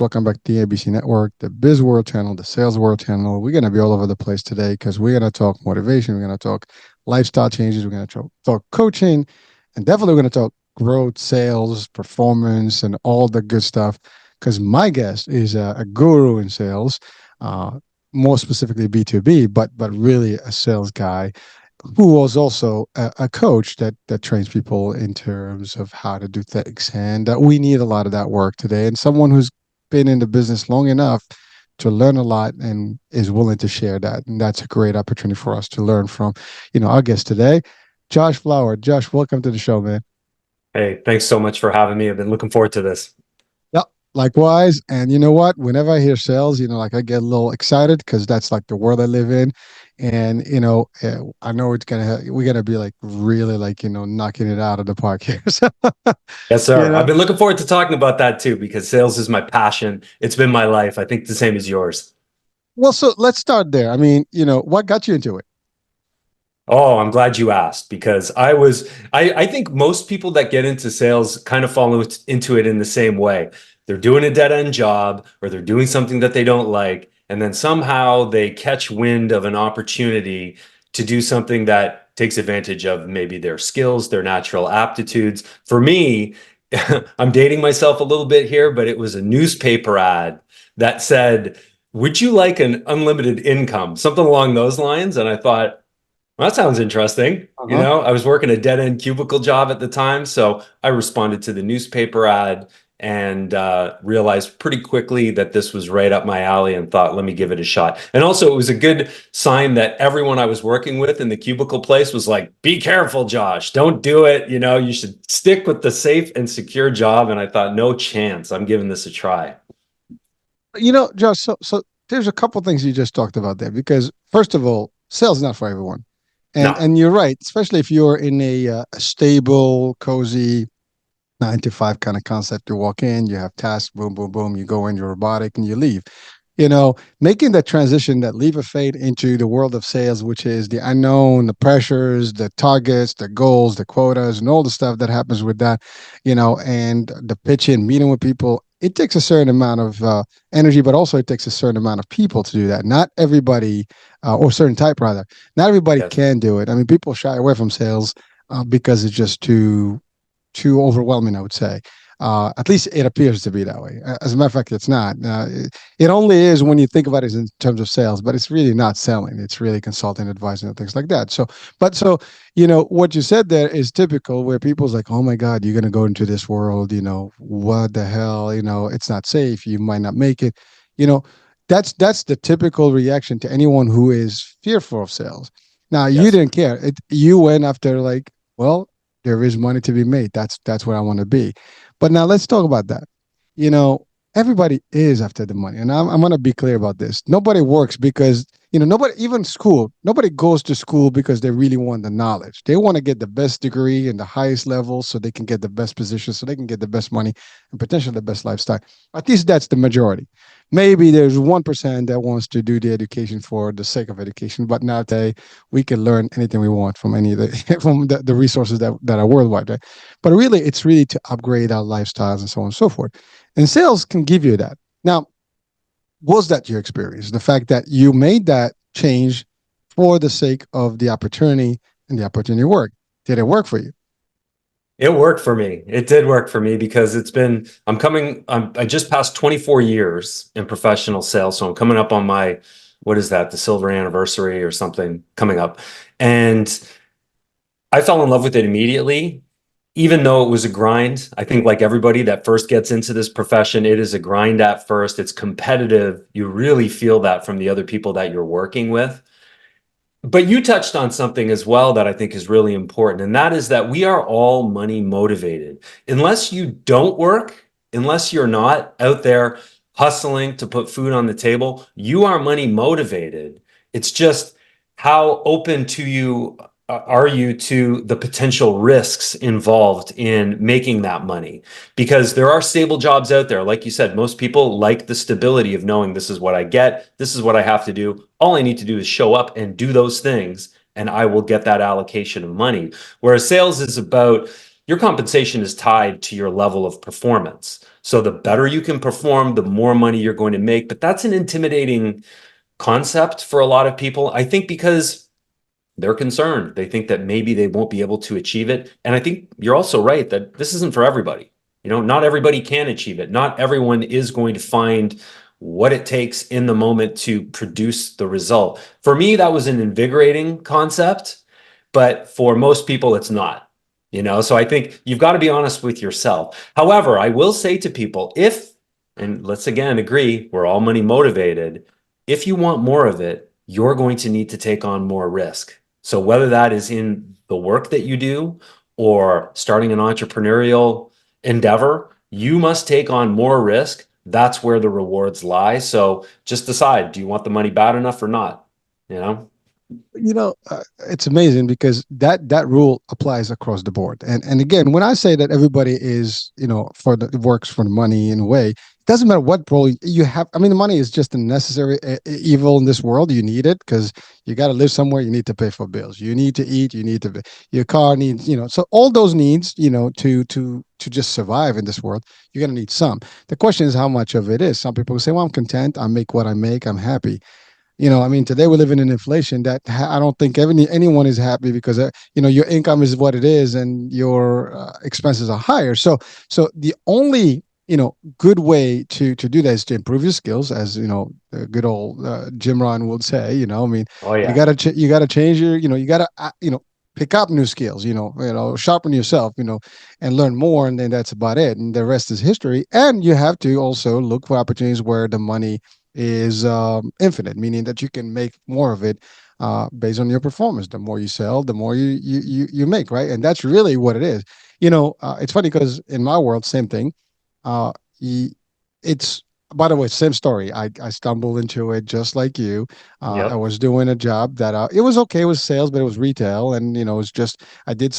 Welcome back to the ABC Network, the Biz World channel, the Sales World channel. We're going to be all over the place today because we're going to talk motivation. We're going to talk lifestyle changes. We're going to talk coaching, and definitely we're going to talk growth, sales, performance, and all the good stuff. Because my guest is a guru in sales, uh, more specifically B2B, but really a sales guy who was also a coach that trains people in terms of how to do things. And we need a lot of that work today. And someone who's been in the business long enough to learn a lot and is willing to share that. And that's a great opportunity for us to learn from, our guest today, Josh Flower. Josh, welcome to the show, man. Hey, thanks so much for having me. I've been looking forward to this. Yep. Likewise. And you know what? Whenever I hear sales, like I get a little excited because that's like the world I live in. And, I know we're going to be like really like, knocking it out of the park here. So, Yes, you sir. I've know, been looking forward to talking about that too, because sales is my passion. It's been my life. I think the same as yours. well, so let's start there. I mean, what got you into it? Oh, I'm glad you asked because I think most people that get into sales kind of fall into it in the same way. They're doing a dead end job or they're doing something that they don't like. And then somehow they catch wind of an opportunity to do something that takes advantage of maybe their skills, their natural aptitudes. For me, I'm dating myself a little bit here, but it was a newspaper ad that said, "Would you like an unlimited income?" Something along those lines. And I thought, well, that sounds interesting. Uh-huh. I was working a dead end cubicle job at the time. So I responded to the newspaper ad and realized pretty quickly that this was right up my alley and thought, let me give it a shot. And also, it was a good sign that everyone I was working with in the cubicle place was like, be careful, Josh, don't do it. You should stick with the safe and secure job. And I thought, no chance. I'm giving this a try. Josh, so there's a couple things you just talked about there because first of all, sales is not for everyone. And No. and you're right, especially if you're in a stable, cozy 9 to 5 kind of concept. You walk in, you have tasks, boom, boom, boom, you go in, you're robotic, and you leave. Making that transition, that leap of faith into the world of sales, which is the unknown, the pressures, the targets, the goals, the quotas, and all the stuff that happens with that, and the pitching, meeting with people. It takes a certain amount of energy, but also it takes a certain amount of people to do that. Not everybody, or certain type rather, not everybody Yes. can do it. I mean, people shy away from sales because it's just too overwhelming, I would say. At least it appears to be that way. As a matter of fact, it's not. It only is when you think about it in terms of sales, but it's really not selling. It's really consulting, advising, and things like that. So, what you said there is typical where people's like, oh my God, you're going to go into this world, what the hell, it's not safe. You might not make it. You know, that's the typical reaction to anyone who is fearful of sales. Now, you Yes. didn't care. You went after like, well, there is money to be made. That's where I want to be. But now let's talk about that. You know, everybody is after the money, and I'm going to be clear about this. Nobody works because nobody, even school. Nobody goes to school because they really want the knowledge. They want to get the best degree and the highest level, so they can get the best position, so they can get the best money and potentially the best lifestyle. At least that's the majority. Maybe there's 1% that wants to do the education for the sake of education, but now today we can learn anything we want from any of the from the resources that are worldwide, right? But really, it's really to upgrade our lifestyles and so on and so forth. And sales can give you that. Now, was that your experience? The fact that you made that change for the sake of the opportunity and the opportunity work. Did it work for you? It worked for me. It did work for me because I just passed 24 years in professional sales. So I'm coming up on what is that, the silver anniversary or something coming up. And I fell in love with it immediately, even though it was a grind. I think, like everybody that first gets into this profession, it is a grind at first. It's competitive. You really feel that from the other people that you're working with. But you touched on something as well that I think is really important, and that is that we are all money motivated. Unless you don't work, unless you're not out there hustling to put food on the table, you are money motivated. It's just how open to you are you to the potential risks involved in making that money? Because there are stable jobs out there. Like you said, most people like the stability of knowing this is what I get, this is what I have to do. All I need to do is show up and do those things, and I will get that allocation of money. Whereas sales is about your compensation is tied to your level of performance. So the better you can perform, the more money you're going to make. But that's an intimidating concept for a lot of people. I think because they're concerned. They think that maybe they won't be able to achieve it. And I think you're also right that this isn't for everybody. Not everybody can achieve it. Not everyone is going to find what it takes in the moment to produce the result. For me, that was an invigorating concept, but for most people, it's not. So I think you've got to be honest with yourself. However, I will say to people, and let's again agree, we're all money motivated. If you want more of it, you're going to need to take on more risk. So whether that is in the work that you do or starting an entrepreneurial endeavor, you must take on more risk. That's where the rewards lie. So just decide, do you want the money bad enough or not? You know? It's amazing because that rule applies across the board. And again, when I say that everybody is, for the works for the money in a way, it doesn't matter what role you have. I mean, the money is just a necessary evil in this world. You need it because you got to live somewhere. You need to pay for bills. You need to eat. You need to your car needs. So all those needs, to just survive in this world, you're gonna need some. The question is how much of it is. Some people say, "Well, I'm content. I make what I make. I'm happy." I mean, today we're living in inflation that I don't think anyone is happy because your income is what it is and your expenses are higher. So the only good way to do that is to improve your skills, as the good old Jim Ron would say. I mean, Oh you yeah. gotta you gotta change your you gotta pick up new skills. Sharpen yourself. And learn more, and then that's about it. And the rest is history. And you have to also look for opportunities where the money is infinite, meaning that you can make more of it based on your performance. The more you sell, the more you make, right? And that's really what it is. It's funny because in my world, same thing. Uh, it's by the way, same story. I stumbled into it just like you. I Yep. was doing a job that it was okay. It was sales, but it was retail, and it was just I did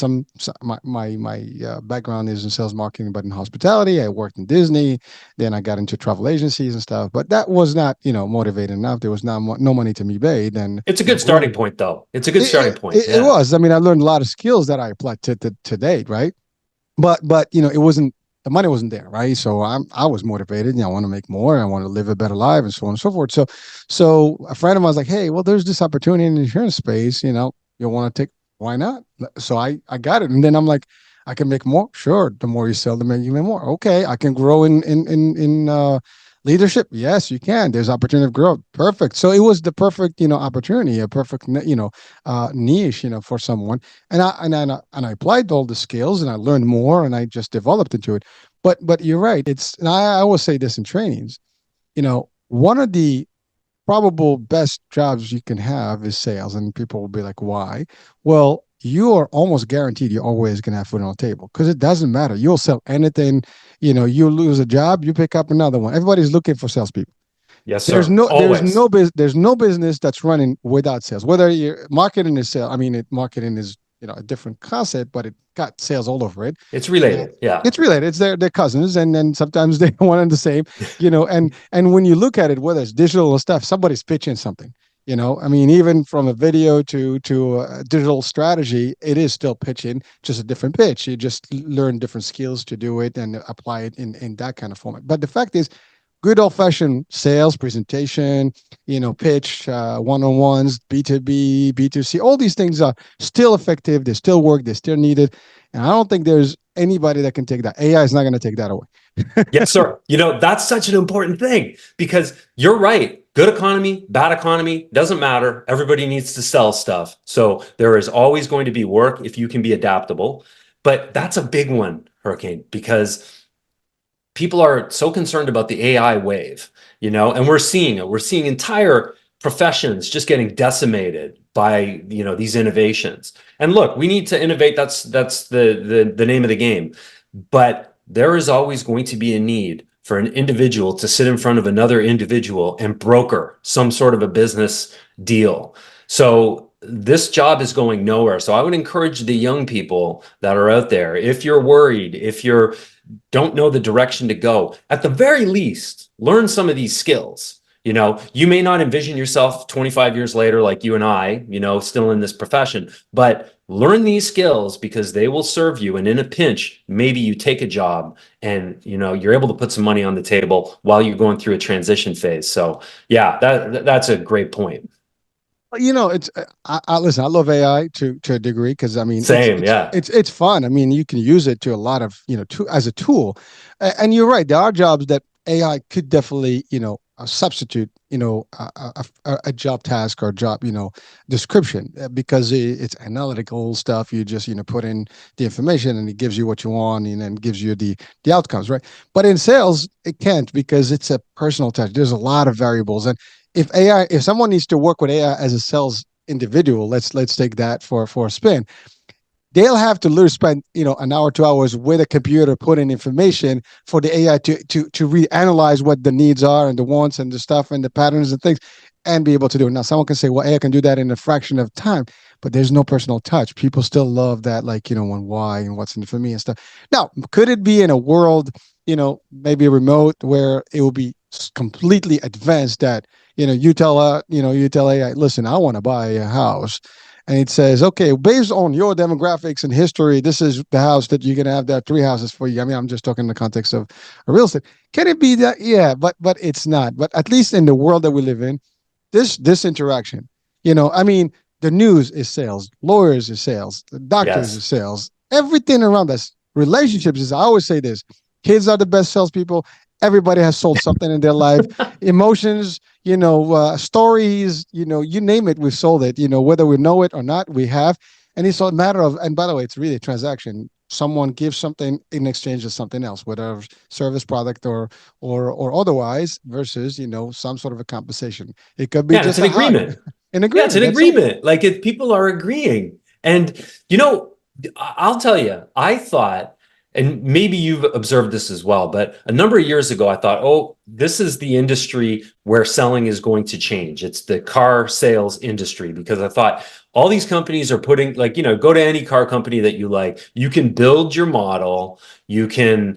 my background is in sales marketing, but in hospitality. I worked in Disney, then I got into travel agencies and stuff. But that was not motivating enough. There was not no money to be paid, and It's a good starting learning. point though. It's a good starting It, point. it Yeah. was. I mean, I learned a lot of skills that I applied to date, right? But it wasn't the money wasn't there, right? So I was motivated. I want to make more. I want to live a better life, and so on and so forth. So a friend of mine was like, "Hey, well, there's this opportunity in the insurance space. You want to take? Why not?" So I got it, and then I'm like, I can make more. Sure, the more you sell, the more you make more. Okay, I can grow in leadership. Yes, you can. There's opportunity of growth. Perfect. So it was the perfect opportunity, a perfect niche for someone, and I applied all the skills and I learned more and I just developed into it. But you're right. And I always say this in trainings. One of the probable best jobs you can have is sales, and people will be like, "Why?" Well, you are almost guaranteed you're always going to have food on the table because it doesn't matter. You'll sell anything. You lose a job, you pick up another one. Everybody's looking for salespeople. Yes, There's sir. no there's Always. no there's no business that's running without sales. Whether you're marketing is sales, I mean, marketing is a different concept, but it got sales all over it. It's And related. Yeah. it's related. It's their cousins, and then sometimes they're one and the same. And when you look at it, whether it's digital or stuff, somebody's pitching something. I mean, even from a video to a digital strategy, it is still pitching, just a different pitch. You just learn different skills to do it and apply it in that kind of format. But the fact is, good old fashioned sales presentation, pitch, one-on-ones, B2B, B2C, all these things are still effective. They still work. They still needed. And I don't think there's anybody that can take that. AI is not going to take that away. Yes, sir. That's such an important thing because you're right. Good economy, bad economy, doesn't matter. Everybody needs to sell stuff. So there is always going to be work if you can be adaptable. But that's a big one, Hurricane, because people are so concerned about the AI wave, and we're seeing it. We're seeing entire professions just getting decimated by, these innovations. And look, we need to innovate. That's the name of the game. But there is always going to be a need for an individual to sit in front of another individual and broker some sort of a business deal. So this job is going nowhere. So I would encourage the young people that are out there, if you're worried, if you're don't know the direction to go, at the very least, learn some of these skills You may not envision yourself 25 years later, like you and I, still in this profession, but learn these skills because they will serve you. And in a pinch, maybe you take a job and, you're able to put some money on the table while you're going through a transition phase. So yeah, that's a great point. It's I listen. I love AI to a degree because I mean it's Same. it's Yeah. it's it's fun. I mean you can use it to a lot of as a tool, and you're right. There are jobs that AI could definitely substitute a job task or job description because it's analytical stuff. You just put in the information and it gives you what you want and then gives you the outcomes, right? But in sales it can't because it's a personal touch. There's a lot of variables, and if someone needs to work with AI as a sales individual, let's take that for a spin. They'll have to literally spend an hour, 2 hours with a computer, put in information for the AI to reanalyze what the needs are and the wants and the stuff and the patterns and things, and be able to do it. Now, someone can say, "Well, AI can do that in a fraction of time," but there's no personal touch. People still love that, like when why and what's in it for me and stuff. Now, could it be in a world, maybe remote where it will be completely advanced that you tell AI, listen, I want to buy a house, and it says, okay, based on your demographics and history, this is the house that you're gonna have. There are three houses for you. I mean, I'm just talking in the context of a real estate. Can it be that? Yeah, but it's not. But at least in the world that we live in, this interaction, I mean, the news is sales, lawyers is sales, the doctors is Yes. sales, everything around us, relationships is. I always say this: kids are the best salespeople. Everybody has sold something in their life. Emotions, stories, you name it, we've sold it. Whether we know it or not, we have. And it's a matter of. And by the way, it's really a transaction. Someone gives something in exchange of something else, whether service, product, or otherwise, versus some sort of a compensation. It could be Yeah, and it's just an a hug, agreement. an Yeah, it's agreement. an That's it. agreement. Like if people are agreeing. And you know, I'll tell you, I thought, and maybe you've observed this as well, but a number of years ago, I thought, oh, this is the industry where selling is going to change. It's the car sales industry because I thought all these companies are putting, like, go to any car company that you like, you can build your model, you can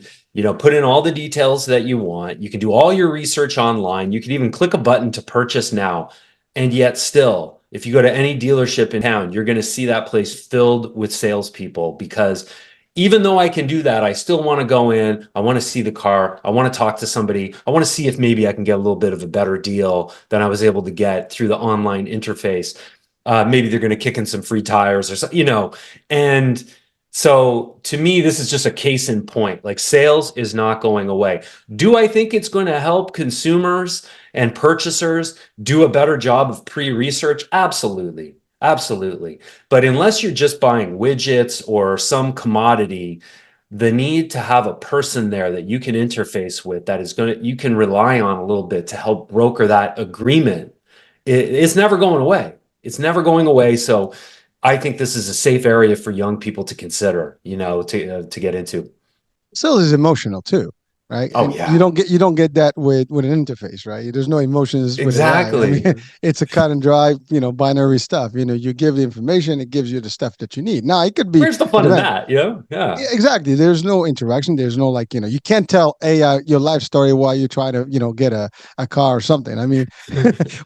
put in all the details that you want. You can do all your research online. You can even click a button to purchase now. And yet, still, if you go to any dealership in town, you're going to see that place filled with salespeople because even though I can do that, I still want to go in. I want to see the car. I want to talk to somebody. I want to see if maybe I can get a little bit of a better deal than I was able to get through the online interface. Maybe they're going to kick in some free tires or something. And so to me, this is just a case in point. Like sales is not going away. Do I think it's going to help consumers and purchasers do a better job of pre-research? Absolutely. Absolutely. But unless you're just buying widgets or some commodity, the need to have a person there that you can interface with that is you can rely on a little bit to help broker that agreement, it's never going away. It's never going away. So I think this is a safe area for young people to consider, to get into. Sales is emotional too, right? Oh And you yeah, don't get that with an interface, right? There's no emotions with AI. I mean, exactly. it's a cut and dry, binary stuff. You give the information, it gives you the stuff that you need. Now, it could be Where's the fun in advanced. that? Yeah. Yeah, exactly. There's no interaction. There's no, like, you can't tell AI your life story while you try to, get a car or something. I mean,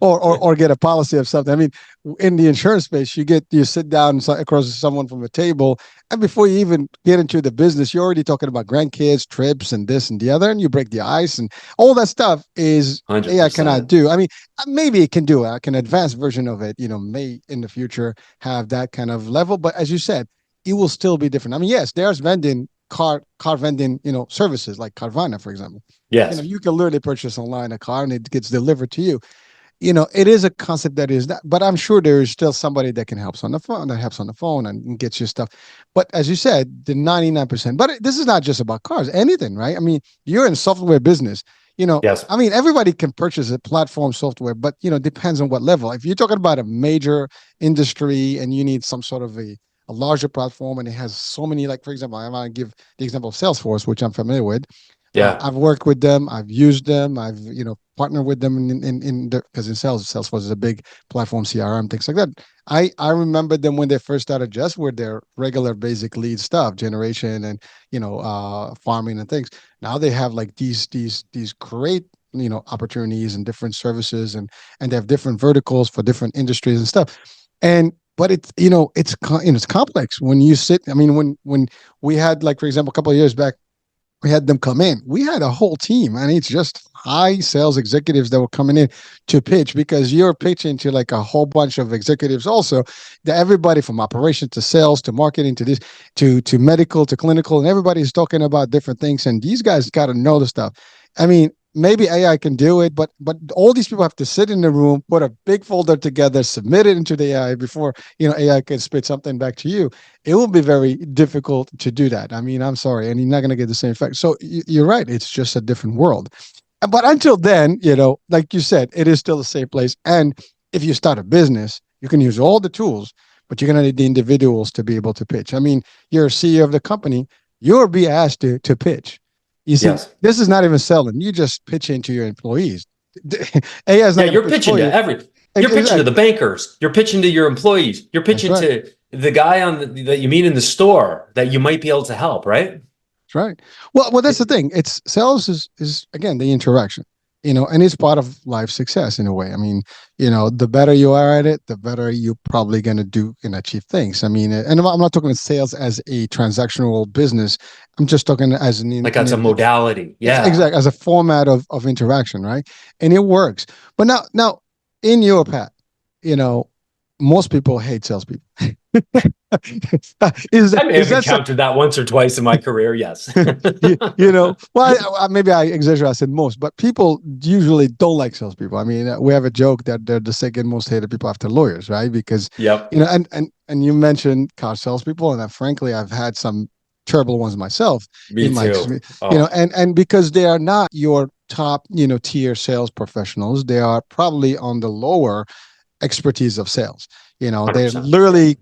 or get a policy of something. I mean, in the insurance space, you sit down across someone from a table, and before you even get into the business, you're already talking about grandkids, trips, and this and the other, and you break the ice, and all that stuff is AI cannot 100%. do. I mean, maybe it can do it. Like an advanced version of it, may in the future have that kind of level. But as you said, it will still be different. I mean, yes, there's car vending, services like Carvana, for example. Yes. You can literally purchase online a car and it gets delivered to you. It is a concept that is that, but I'm sure there is still somebody that can helps on the phone and gets your stuff. But as you said, the 99%, but this is not just about cars, anything, right? I mean, you're in software business, Yes. I mean, everybody can purchase a platform software, but, depends on what level. If you're talking about a major industry and you need some sort of a larger platform and it has so many, like, for example, I want to give the example of Salesforce, which I'm familiar with. Yeah. I've worked with them. I've used them. I've partnered with them in because in Salesforce is a big platform, CRM, things like that. I remember them when they first started, just with their regular basic lead stuff, generation and farming and things. Now they have like these great opportunities and different services, and they have different verticals for different industries and stuff. And but it's complex when you sit. I mean, when we had, like, for example, a couple of years back, we had them come in. We had a whole team, and it's just high sales executives that were coming in to pitch, because you're pitching to like a whole bunch of executives also, that everybody from operations to sales to marketing to this to medical to clinical, and everybody's talking about different things, and these guys got to know the stuff. I mean, maybe AI can do it, but all these people have to sit in the room, put a big folder together, submit it into the AI before AI can spit something back to you. It will be very difficult to do that. I mean, I'm sorry, and you're not going to get the same effect. So you're right; it's just a different world. But until then, like you said, it is still the same place. And if you start a business, you can use all the tools, but you're going to need the individuals to be able to pitch. I mean, you're a CEO of the company, you'll be asked to pitch. You see, Yes. this is not even selling. You just pitch into your employees. AI is not Yeah, going to you're pitch pitching for to you. every. You're pitching to Exactly. the bankers. You're pitching to your employees. You're That's pitching right. to the guy that you meet in the store that you might be able to help, right? That's right. Well, that's the It- thing. It's sales is again the interaction, and it's part of life success in a way. I mean, the better you are at it, the better you're probably going to do and achieve things. I mean, and I'm not talking sales as a transactional business. I'm just talking as like that's a modality. Yeah. exact as a format of interaction, right? And it works. But now in your path, you know, most people hate salespeople. is I may is have that encountered that once or twice in my career. Yes. well, maybe I exaggerate. I said most, but people usually don't like salespeople. I mean, we have a joke that they're the second most hated people after lawyers, right? Because Yep. and you mentioned car salespeople, and frankly, I've had some terrible ones myself Me in my too. experience. Oh, And because they are not your top tier sales professionals, they are probably on the lower expertise of sales. They're 100%. Yeah. literally,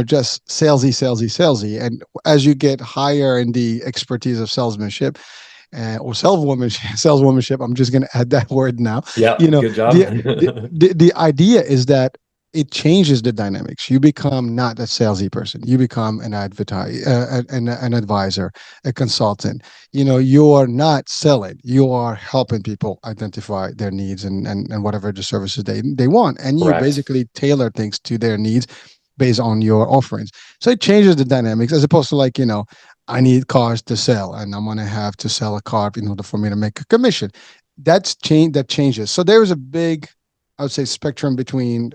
just salesy, salesy, salesy. And as you get higher in the expertise of salesmanship, or saleswomanship, I'm just going to add that word now. Yeah. You know, Good job. the, the idea is that it changes the dynamics. You become not a salesy person. You become an advisor, a consultant. You are not selling. You are helping people identify their needs and whatever the services they want. And you Correct. basically tailor things to their needs based on your offerings. So it changes the dynamics, as opposed to, like, I need cars to sell, and I'm going to have to sell a car in order for me to make a commission. That changes. So there is a big, I would say, spectrum between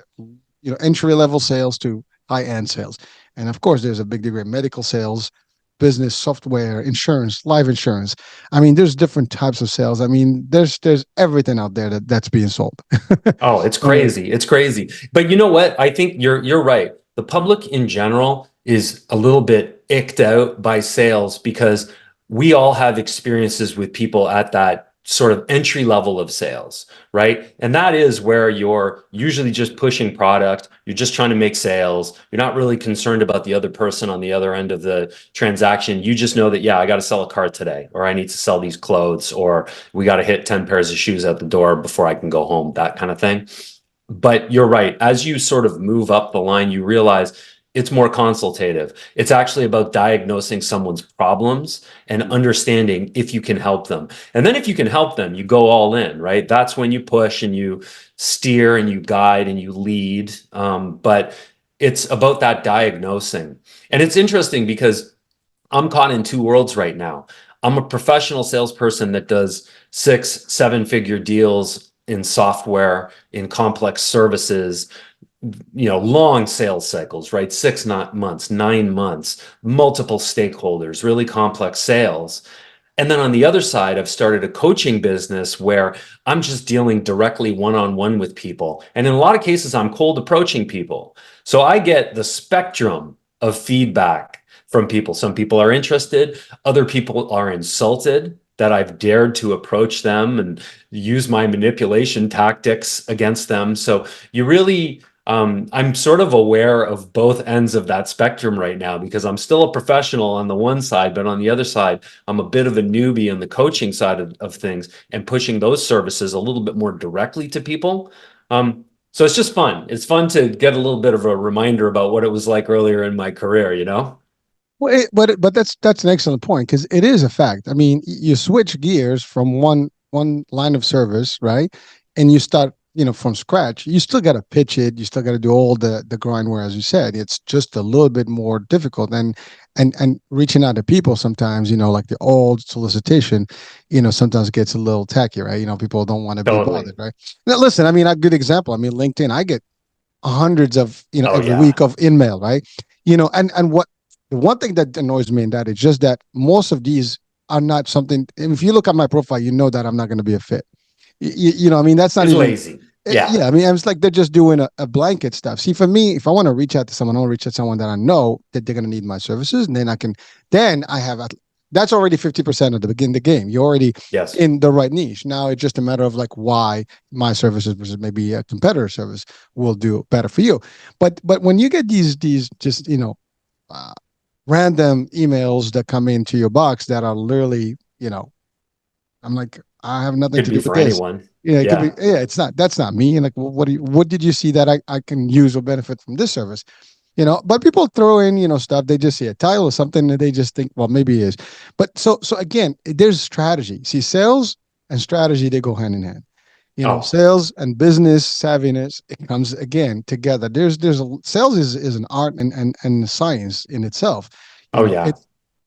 entry level sales to high end sales, and of course, there's a big degree of medical sales, business, software, insurance, life insurance. I mean, there's different types of sales. I mean, there's everything out there that's being sold. Oh, it's uh, crazy. It's crazy. But you know what? I think you're right. The public in general is a little bit icked out by sales because we all have experiences with people at that sort of entry level of sales, right? And that is where you're usually just pushing product, you're just trying to make sales, you're not really concerned about the other person on the other end of the transaction. You just know that, yeah, I got to sell a car today, or I need to sell these clothes, or we got to hit 10 pairs of shoes at the door before I can go home, that kind of thing. But you're right. As you sort of move up the line, you realize it's more consultative. It's actually about diagnosing someone's problems and understanding if you can help them. And then if you can help them, you go all in, right? That's when you push and you steer and you guide and you lead. But it's about that diagnosing. And it's interesting because I'm caught in two worlds right now. I'm a professional salesperson that does 6, 7 figure deals in software, in complex services, long sales cycles, right? 6 months, 9 months, multiple stakeholders, really complex sales. And then on the other side, I've started a coaching business where I'm just dealing directly one on one with people. And in a lot of cases, I'm cold approaching people. So I get the spectrum of feedback from people. Some people are interested, other people are insulted that I've dared to approach them and use my manipulation tactics against them. So you really, I'm sort of aware of both ends of that spectrum right now because I'm still a professional on the one side, but on the other side, I'm a bit of a newbie on the coaching side of things and pushing those services a little bit more directly to people. So it's just fun. It's fun to get a little bit of a reminder about what it was like earlier in my career, you know? but that's an excellent point, because it is a fact. I mean, you switch gears from one. one line of service, right? And you start, from scratch, you still got to pitch it. You still got to do all the grind. Where, as you said, it's just a little bit more difficult. And reaching out to people sometimes, like the old solicitation, sometimes gets a little tacky, right? People don't want to be bothered, Totally. right? Now, listen, I mean, a good example. I mean, LinkedIn. I get hundreds of, Oh every yeah. week of email, right? And what the one thing that annoys me in that is just that most of these are not something. If you look at my profile, you know that I'm not going to be a fit. I mean, that's not It's even. lazy. Yeah. Yeah, I mean, it's like they're just doing a blanket stuff. See, for me, if I want to reach out to someone, I want to reach out to someone that I know that they're going to need my services, and then I have, that's already 50% of the game. You're already Yes. in the right niche. Now it's just a matter of like why my services versus maybe a competitor service will do better for you. But when you get these just uh, random emails that come into your box that are literally, I'm like, I have nothing Could to be do with for this. anyone. Yeah, it could be. Yeah. Yeah, it's not. That's not me. And like, what did you see that I can use or benefit from this service? But people throw in, stuff. They just see a title or something, and they just think, well, maybe it is. But so again, there's strategy. See, sales and strategy, they go hand in hand. Oh. Sales and business savviness, it comes again together. Sales is an art and science in itself. Oh It yeah.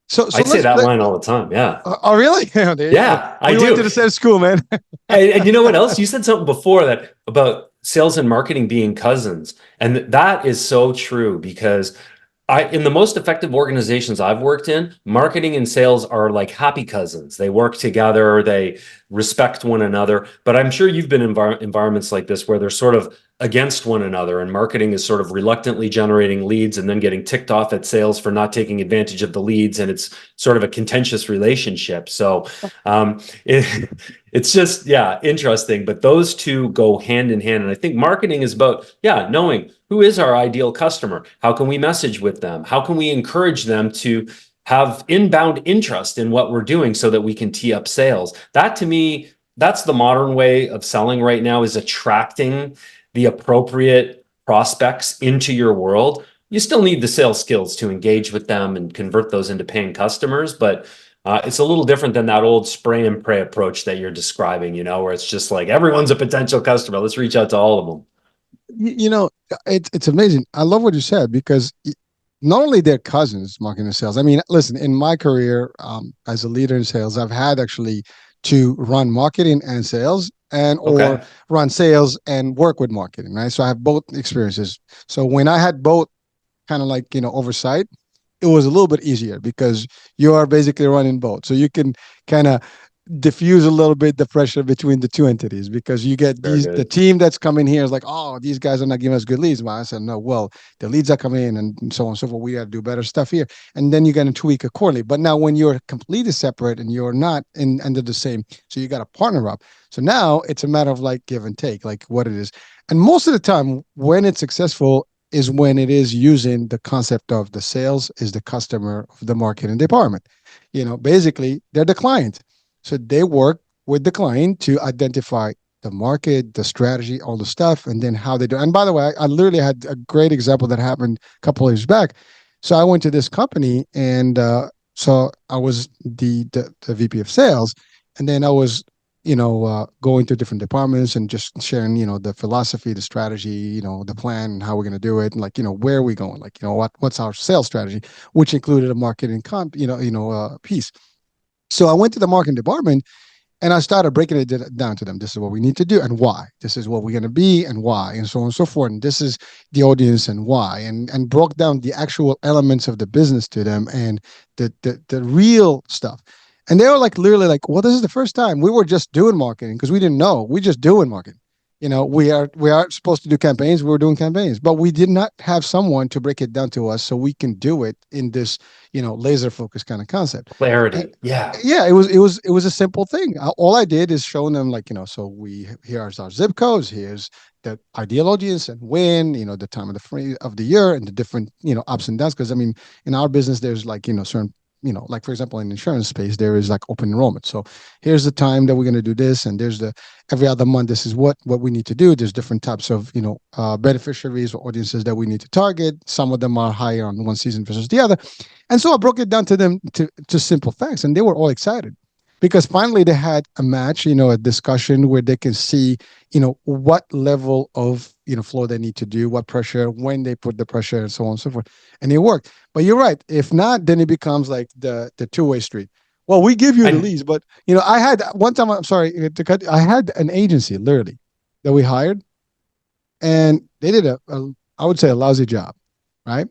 so I say let's that let. line all the time. Yeah. Oh, really? Yeah, there you go. Yeah, I We went to do. the same school, man. And you know what else? You said something before that about sales and marketing being cousins. And that is so true because in the most effective organizations I've worked in, marketing and sales are like happy cousins. They work together, they respect one another. But I'm sure you've been in environments like this where they're sort of against one another, and marketing is sort of reluctantly generating leads and then getting ticked off at sales for not taking advantage of the leads. And it's sort of a contentious relationship. So it's just, yeah, interesting. But those two go hand in hand. And I think marketing is about, yeah, knowing who is our ideal customer? How can we message with them? How can we encourage them to have inbound interest in what we're doing so that we can tee up sales? That to me, that's the modern way of selling right now, is attracting the appropriate prospects into your world. You still need the sales skills to engage with them and convert those into paying customers, but it's a little different than that old spray and pray approach that you're describing, where it's just like everyone's a potential customer. Let's reach out to all of them. you know, it's amazing. I love what you said because not only their cousins marketing and sales. I mean, listen, in my career as a leader in sales, I've had actually to run marketing and sales and or Okay. run sales and work with marketing, right? So I have both experiences. So when I had both kind of like, oversight, it was a little bit easier because you are basically running both. So you can kind of diffuse a little bit the pressure between the two entities because you get Very the good. team that's coming here is like, oh, these guys are not giving us good leads. Well, I said, no, well, the leads are coming in and so on and so forth. We got to do better stuff here. And then you're going to tweak accordingly. But now when you're completely separate and you're not under the same, so you got to partner up. So now it's a matter of like give and take, like what it is. And most of the time when it's successful, is when it is using the concept of the sales is the customer of the marketing department. Basically, they're the client. So they work with the client to identify the market, the strategy, all the stuff, and then how they do. And by the way, I literally had a great example that happened a couple of years back. So I went to this company, and so I was the VP of sales, and then I was going to different departments and just sharing, the philosophy, the strategy, the plan, and how we're going to do it, and like, where are we going, like, what's our sales strategy, which included a marketing piece. So I went to the marketing department and I started breaking it down to them. This is what we need to do and why. This is what we're going to be and why, and so on and so forth. And this is the audience and why, and broke down the actual elements of the business to them and the real stuff. And they were like literally like, well, this is the first time we were just doing marketing because we didn't know. We just doing marketing. We are supposed to do campaigns. We were doing campaigns, but we did not have someone to break it down to us so we can do it in this, laser focused kind of concept. And Clarity. Yeah. yeah, it was a simple thing. All I did is show them like, so here's our zip codes, here's the ideal audience and when, the time of the year and the different, ups and downs. Because I mean, in our business, there's like, certain, like for example, in the insurance space, there is like open enrollment. So here's the time that we're going to do this, and there's the every other month. This is what we need to do. There's different types of beneficiaries or audiences that we need to target. Some of them are higher on one season versus the other, and so I broke it down to them to simple facts, and they were all excited because finally they had a match, a discussion where they can see, what level of, flow they need to do, what pressure, when they put the pressure, and so on and so forth. And it worked. But you're right. If not, then it becomes like the two-way street. Well, we give you the I leads, but I had one time. I'm sorry to cut. I had an agency literally that we hired, and they did I would say a lousy job, right?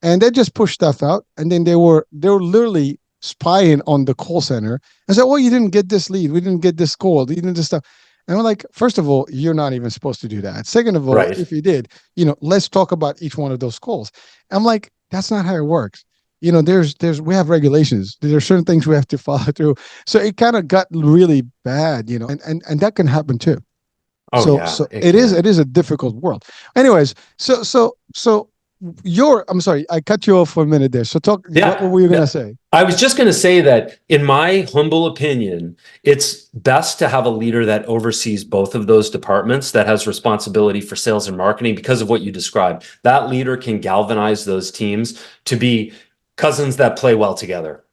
And they just pushed stuff out, and then they were literally spying on the call center and said, "Well, you didn't get this lead, we didn't get this call, you didn't this stuff." And we're like, first of all, you're not even supposed to do that. Second of all, right. if you did, let's talk about each one of those calls. I'm like, that's not how it works. There's we have regulations. There are certain things we have to follow through. So it kind of got really bad, and that can happen too. Oh So yeah, so it it is can. a difficult world. Anyways, so your I'm sorry, I cut you off for a minute there. So talk what Yeah. were you gonna say? I was just going to say that, in my humble opinion, it's best to have a leader that oversees both of those departments, that has responsibility for sales and marketing, because of what you described. That leader can galvanize those teams to be cousins that play well together.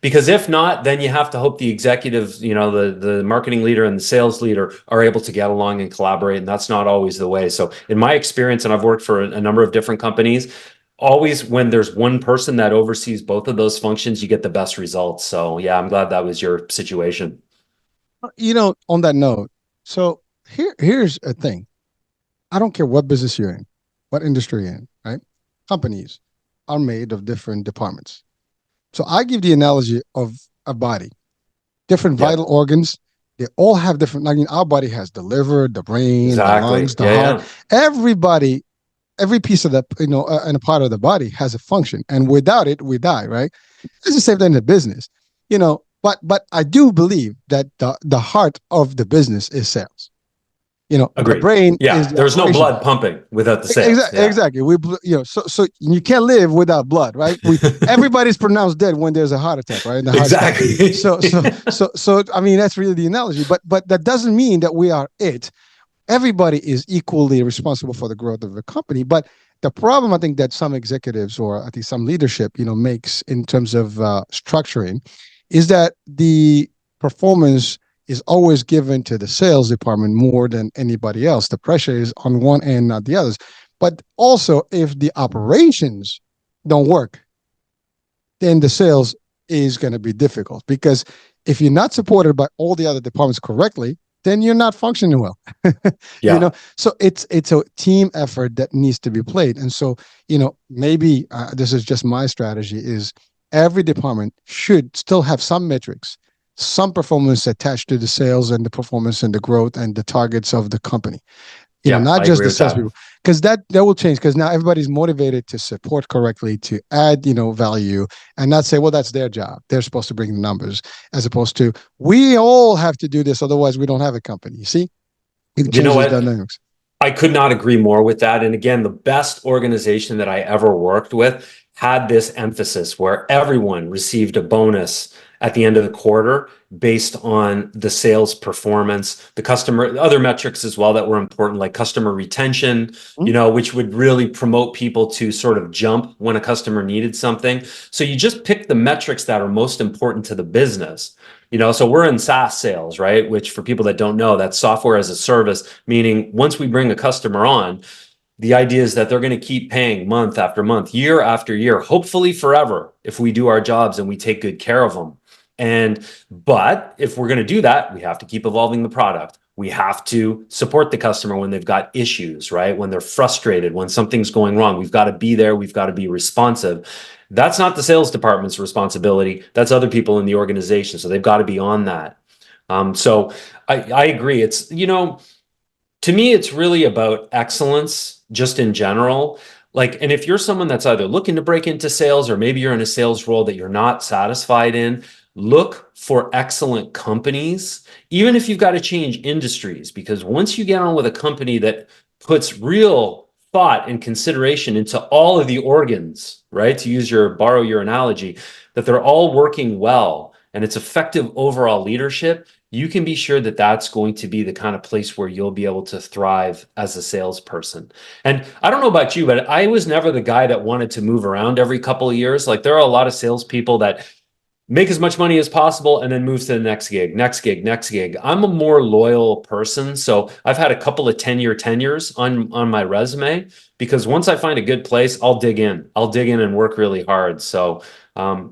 Because if not, then you have to hope the executives, the marketing leader and the sales leader are able to get along and collaborate. And that's not always the way. So in my experience, and I've worked for a number of different companies, always when there's one person that oversees both of those functions, you get the best results. So yeah, I'm glad that was your situation. On that note, so here's a thing. I don't care what business you're in, what industry you're in, right? Companies are made of different departments. So I give the analogy of a body, different Yep, vital organs. They all have different. I mean, our body has the liver, the brain, the lungs, exactly. the Yeah, heart. yeah. Everybody, every piece of the and a part of the body has a function, and without it, we die. Right? It's the same thing in the business, But I do believe that the heart of the business is sales. The Agreed. brain is Yeah, the there's no operation. blood pumping without the sales. Exactly, Yeah, exactly. So you can't live without blood, right? We Everybody's pronounced dead when there's a heart attack, right? And the heart stops. So so exactly. so I mean that's really the analogy, but that doesn't mean that we are it. Everybody is equally responsible for the growth of the company, but the problem I think that some executives or I think some leadership, makes in terms of structuring, is that the performance is always given to the sales department more than anybody else. The pressure is on one end, not the others. But also, if the operations don't work, then the sales is going to be difficult because if you're not supported by all the other departments correctly, then you're not functioning well. you Yeah, know, so it's a team effort that needs to be played. And so, maybe this is just my strategy: is every department should still have some metrics, some performance attached to the sales and the performance and the growth and the targets of the company, yeah, not I just agree the with that. salespeople, because that will change. Because now everybody's motivated to support correctly, to add, value, and not say, well, that's their job. They're supposed to bring the numbers, as opposed to we all have to do this, otherwise we don't have a company. You see, it You know changes what? dynamics. I could not agree more with that. And again, the best organization that I ever worked with had this emphasis where everyone received a bonus at the end of the quarter based on the sales performance, the customer, other metrics as well that were important, like customer retention, Hmm? which would really promote people to sort of jump when a customer needed something. So you just pick the metrics that are most important to the business. So we're in SaaS sales, right? Which, for people that don't know, that's software as a service, meaning once we bring a customer on, the idea is that they're going to keep paying month after month, year after year, hopefully forever, if we do our jobs and we take good care of them. But if we're going to do that, we have to keep evolving the product. We have to support the customer when they've got issues, right? When they're frustrated, when something's going wrong, we've got to be there. We've got to be responsive. That's not the sales department's responsibility. That's other people in the organization. So they've got to be on that. So I agree. To me, it's really about excellence just in general. And if you're someone that's either looking to break into sales or maybe you're in a sales role that you're not satisfied in, look for excellent companies, even if you've got to change industries, because once you get on with a company that puts real thought and consideration into all of the organs, right? Borrow your analogy, that they're all working well and it's effective overall leadership, you can be sure that that's going to be the kind of place where you'll be able to thrive as a salesperson. And I don't know about you, but I was never the guy that wanted to move around every couple of years. Like, there are a lot of salespeople that make as much money as possible and then move to the next gig, next gig, next gig. I'm a more loyal person, so I've had a couple of 10-year tenures on my resume, because once I find a good place, I'll dig in. I'll dig in and work really hard. So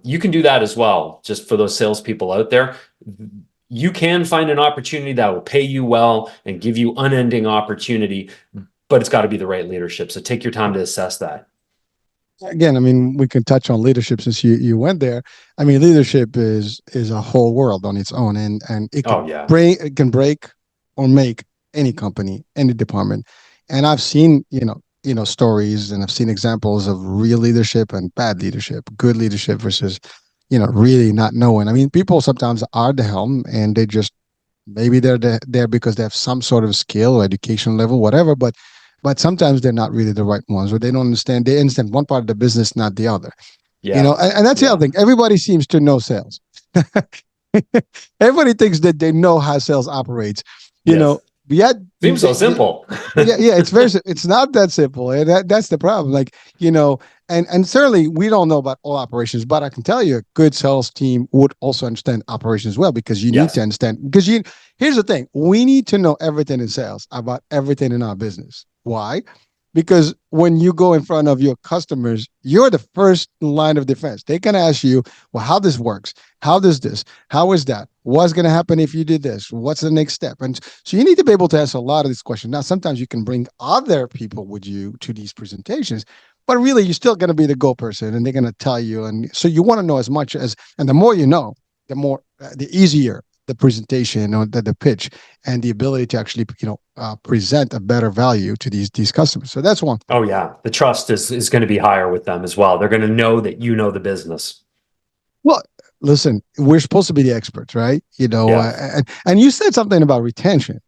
you can do that as well. Just for those salespeople out there, you can find an opportunity that will pay you well and give you unending opportunity, but it's got to be the right leadership. So take your time to assess that. Again, I mean, we can touch on leadership since you went there. I mean, leadership is a whole world on its own, and Oh yeah. it can break or make any company, any department. And I've seen, stories, and I've seen examples of real leadership and bad leadership, good leadership versus, really not knowing. I mean, people sometimes are the helm, and they just maybe there because they have some sort of skill or education level, whatever, but sometimes they're not really the right ones, or they don't understand. They understand one part of the business, not the other. Yeah. And that's the Yeah. other thing. Everybody seems to know sales. Everybody thinks that they know how sales operates. You Yes. know, yet Seems so simple. yeah, it's not that simple, and that's the problem. Like, and certainly we don't know about all operations, but I can tell you a good sales team would also understand operations well, because you need to Yes. understand. Because you here's the thing: we need to know everything in sales about everything in our business. Why? Because when you go in front of your customers, you're the first line of defense. They can ask you, well, how this works, how does this, how is that, what's going to happen if you did this, what's the next step? And so you need to be able to answer a lot of these questions. Now, sometimes you can bring other people with you to these presentations, but really you're still going to be the go person, and they're going to tell you. And so you want to know as much as, and the more you know, the more, the easier the presentation or the pitch, and the ability to actually, present a better value to these customers. So that's one thing. Oh yeah. The trust is going to be higher with them as well. They're going to know that you know the business. Well, listen, we're supposed to be the experts, right? Yeah. And you said something about retention.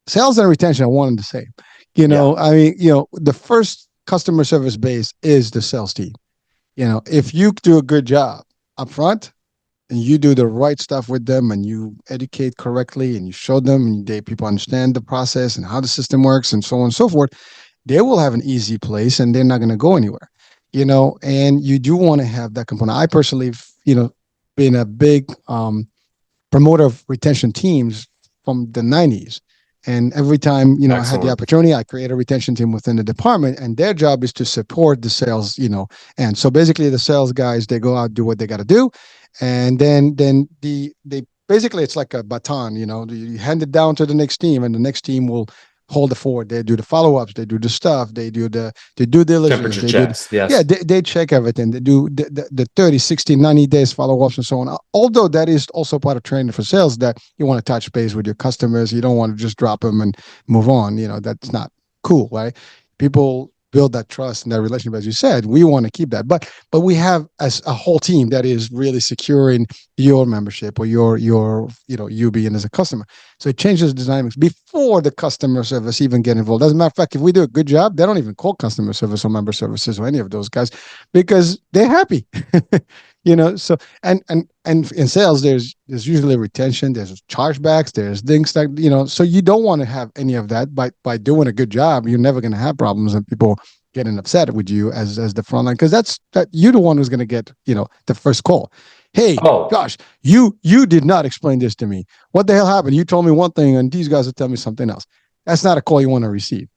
Sales and retention are one and the same. Yeah. I mean, the first customer service base is the sales team. If you do a good job up front, and you do the right stuff with them, and you educate correctly, and you show them, and people understand the process and how the system works and so on and so forth, they will have an easy place, and they're not going to go anywhere. And you do want to have that component. I personally, been a big promoter of retention teams from the 90s. And every time, I had the Excellent. opportunity, I create a retention team within the department, and their job is to support the sales, and so basically the sales guys, they go out, do what they got to do. And then they basically, it's like a baton, you hand it down to the next team, and the next team will hold the forward. They do the follow-ups, they do the stuff, they do the due diligence, Temperature checks. yeah, Yes. they check everything. They do the 30, 60, 90 days follow-ups and so on. Although that is also part of training for sales, that you want to touch base with your customers. You don't want to just drop them and move on. That's not cool, right? People build that trust and that relationship, as you said. We want to keep that, but we have as a whole team that is really securing your membership, or you being as a customer. So it changes the dynamics before the customer service even get involved. As a matter of fact, if we do a good job, they don't even call customer service or member services or any of those guys, because they're happy. So and in sales, there's usually retention, there's chargebacks, there's things that, so you don't want to have any of that. By doing a good job, you're never going to have problems and people getting upset with you as the front line, because that you're the one who's going to get, the first call. Hey, Oh, gosh, you did not explain this to me. What the hell happened? You told me one thing, and these guys are telling me something else. That's not a call you want to receive.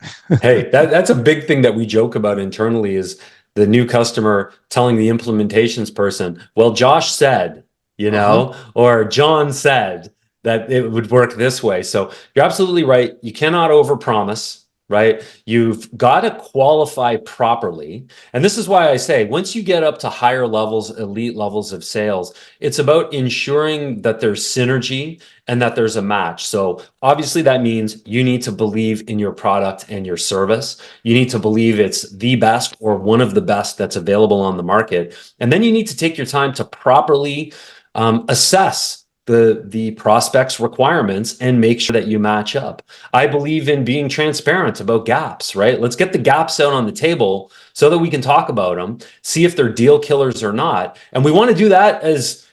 hey, that's a big thing that we joke about internally, is the new customer telling the implementations person, well, Josh said, Uh-huh. or John said that it would work this way. So you're absolutely right. You cannot overpromise, right? You've got to qualify properly. And this is why I say, once you get up to higher levels, elite levels of sales, it's about ensuring that there's synergy and that there's a match. So obviously that means you need to believe in your product and your service. You need to believe it's the best or one of the best that's available on the market. And then you need to take your time to properly assess the prospect's requirements and make sure that you match up. I believe in being transparent about gaps, right? Let's get the gaps out on the table so that we can talk about them, see if they're deal killers or not. And we want to do that as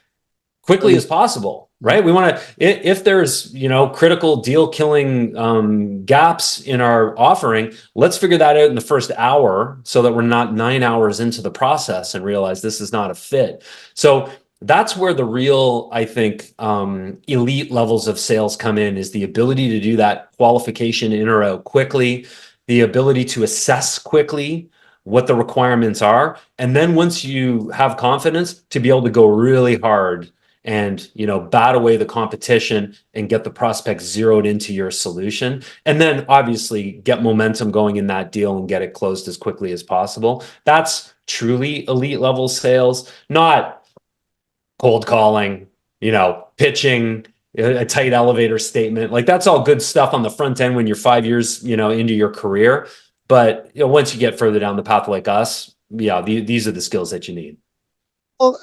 quickly as possible, right? We want to, if there's, critical deal killing gaps in our offering, let's figure that out in the first hour so that we're not 9 hours into the process and realize this is not a fit. So That's where the real, I think, elite levels of sales come in, is the ability to do that qualification in or out quickly, the ability to assess quickly what the requirements are. And then once you have confidence, to be able to go really hard and, bat away the competition and get the prospects zeroed into your solution. And then obviously get momentum going in that deal and get it closed as quickly as possible. That's truly elite level sales, not cold calling, pitching a tight elevator statement. Like that's all good stuff on the front end when you're 5 years, into your career. But once you get further down the path like us, yeah, these are the skills that you need. Well,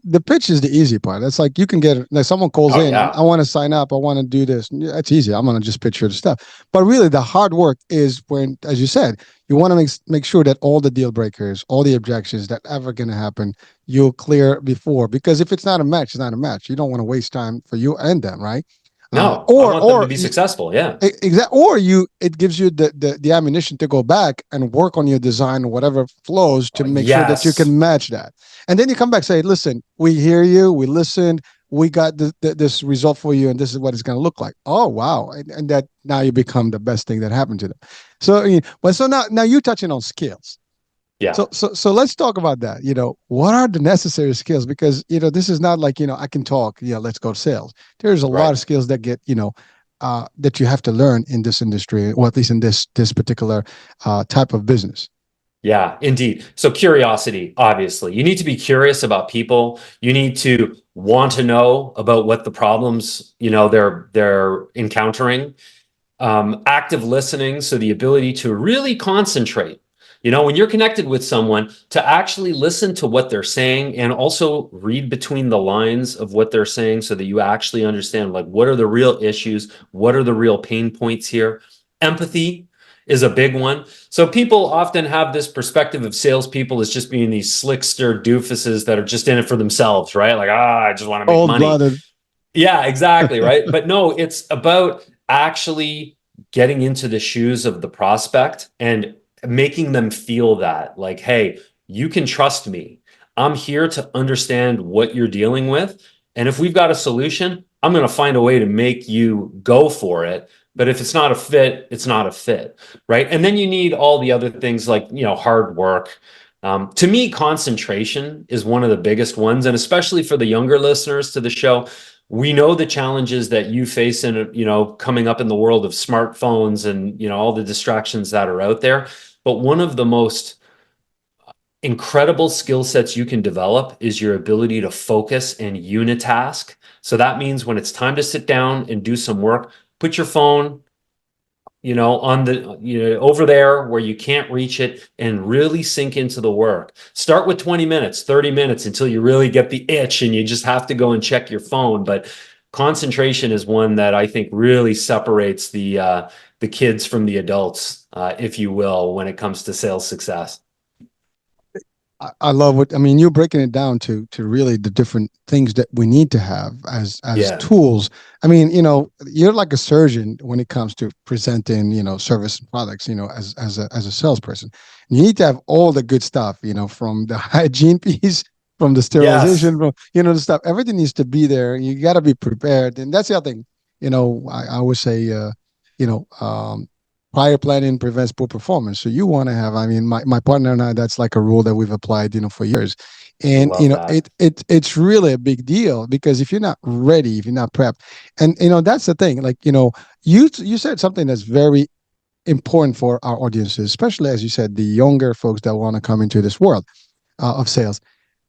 the pitch is the easy part. It's like you can get like someone calls Oh in, I yeah. want to sign up, I want to do this. Yeah, it's easy. I'm gonna just picture the stuff. But really, the hard work is when, as you said, you want to make sure that all the deal breakers, all the objections that ever gonna happen, you'll clear before. Because if it's not a match, it's not a match. You don't want to waste time for you and them, right? No, I Or want them to be successful. Yeah. exactly, or it gives you the ammunition to go back and work on your design or whatever flows to make sure that you Yes. can match that. And then you come back say, listen, we hear you, we listened, we got this result for you, and this is what it's going to look like. Oh wow. And that now you become the best thing that happened to them. So but so now you're touching on skills. Yeah. So let's talk about that. What are the necessary skills? Because this is not like I can talk. Yeah, let's go sales. There's a lot Right. of skills that get that you have to learn in this industry, or at least in this particular type of business. Yeah, indeed. So curiosity, obviously. You need to be curious about people. You need to want to know about what the problems, they're encountering. Active listening, so the ability to really concentrate. When you're connected with someone, to actually listen to what they're saying and also read between the lines of what they're saying so that you actually understand, like, what are the real issues? What are the real pain points here? Empathy is a big one. So people often have this perspective of salespeople as just being these slickster doofuses that are just in it for themselves, right? Like, I just want to make Cold money. blooded. Yeah, exactly. Right. But no, it's about actually getting into the shoes of the prospect and making them feel that, like, hey, you can trust me. I'm here to understand what you're dealing with. And if we've got a solution, I'm going to find a way to make you go for it. But if it's not a fit, it's not a fit. Right. And then you need all the other things like, hard work. To me, concentration is one of the biggest ones. And especially for the younger listeners to the show, we know the challenges that you face in, coming up in the world of smartphones and, all the distractions that are out there. But one of the most incredible skill sets you can develop is your ability to focus and unitask. So that means when it's time to sit down and do some work, put your phone, on the, over there where you can't reach it, and really sink into the work. Start with 20 minutes, 30 minutes until you really get the itch and you just have to go and check your phone. But concentration is one that I think really separates the kids from the adults, if you will, when it comes to sales success. I love what I mean. You're breaking it down to really the different things that we need to have as Yeah. tools. I mean, you're like a surgeon when it comes to presenting, service and products. As a salesperson, you need to have all the good stuff. From the hygiene piece, from the Yes. sterilization, from the stuff. Everything needs to be there. You got to be prepared, and that's the other thing. I always say, you know, um, prior planning prevents poor performance. So you want to have, I mean, my partner and I, that's like a rule that we've applied, for years. And, Love that. it's really a big deal because if you're not ready, if you're not prepped, and, that's the thing, like, you said something that's very important for our audiences, especially as you said, the younger folks that want to come into this world of sales.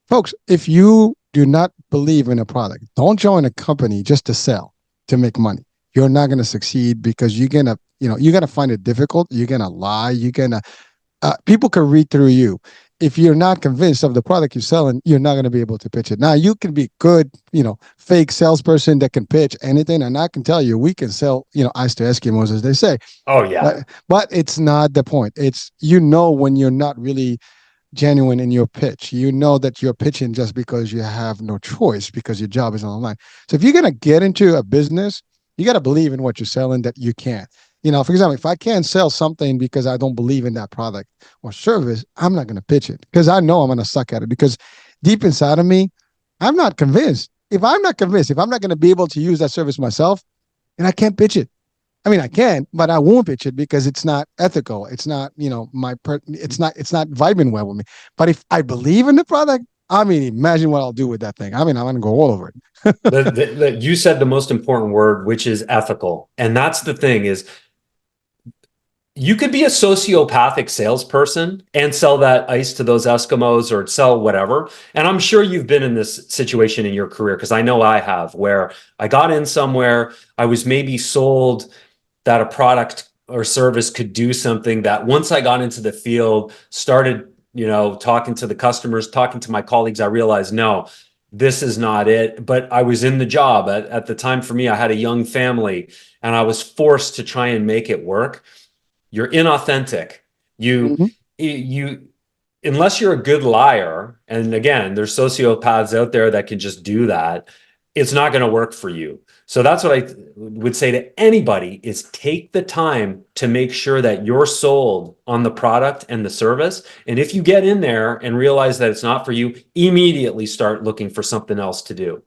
Folks, if you do not believe in a product, don't join a company just to sell, to make money. You're not going to succeed because you're going to find it difficult. You're going to lie. People can read through you. If you're not convinced of the product you're selling, you're not going to be able to pitch it. Now, you can be good, fake salesperson that can pitch anything. And I can tell you, we can sell, ice to Eskimos, as they say. Oh yeah. But it's not the point. It's, when you're not really genuine in your pitch. You know that you're pitching just because you have no choice because your job is on the line. So if you're going to get into a business, you got to believe in what you're selling that you can. For example, if I can't sell something because I don't believe in that product or service, I'm not going to pitch it because I know I'm going to suck at it because deep inside of me, I'm not convinced. If I'm not convinced, if I'm not going to be able to use that service myself, then I can't pitch it. I mean, I can, but I won't pitch it because it's not ethical. It's not, it's not vibing well with me. But if I believe in the product, I mean, imagine what I'll do with that thing. I mean, I'm going to go all over it. You said the most important word, which is ethical. And that's the thing is you could be a sociopathic salesperson and sell that ice to those Eskimos or sell whatever. And I'm sure you've been in this situation in your career because I know I have, where I got in somewhere, I was maybe sold that a product or service could do something that once I got into the field, started, talking to the customers, talking to my colleagues, I realized, no, this is not it. But I was in the job at the time. For me, I had a young family and I was forced to try and make it work. You're inauthentic. You Mhm. you unless you're a good liar, and again, there's sociopaths out there that can just do that, it's not going to work for you. So that's what I would say to anybody is take the time to make sure that you're sold on the product and the service. And if you get in there and realize that it's not for you, immediately start looking for something else to do.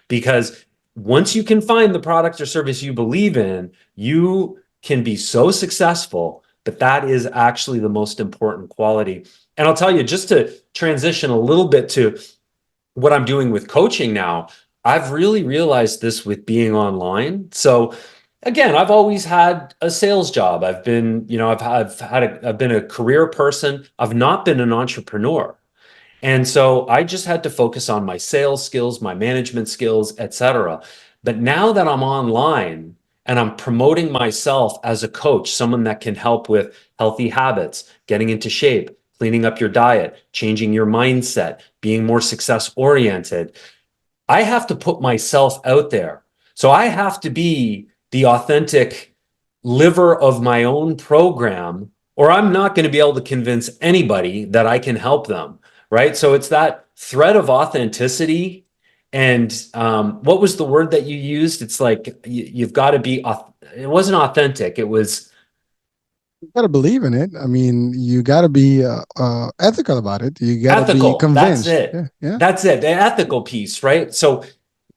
Because once you can find the product or service you believe in, you can be so successful, but that is actually the most important quality. And I'll tell you, just to transition a little bit to what I'm doing with coaching now, I've really realized this with being online. So again, I've always had a sales job. I've been, I've been a career person. I've not been an entrepreneur. And so I just had to focus on my sales skills, my management skills, etc. But now that I'm online and I'm promoting myself as a coach, someone that can help with healthy habits, getting into shape, cleaning up your diet, changing your mindset, being more success oriented, I have to put myself out there. So I have to be the authentic liver of my own program, or I'm not going to be able to convince anybody that I can help them. Right. So it's that thread of authenticity. And what was the word that you used? It's like you've got to be, it wasn't authentic. It was You got to believe in it. I mean, you got to be ethical about it. You got to be ethical. That's convinced. it. Yeah. Yeah. That's it. The ethical piece. Right. So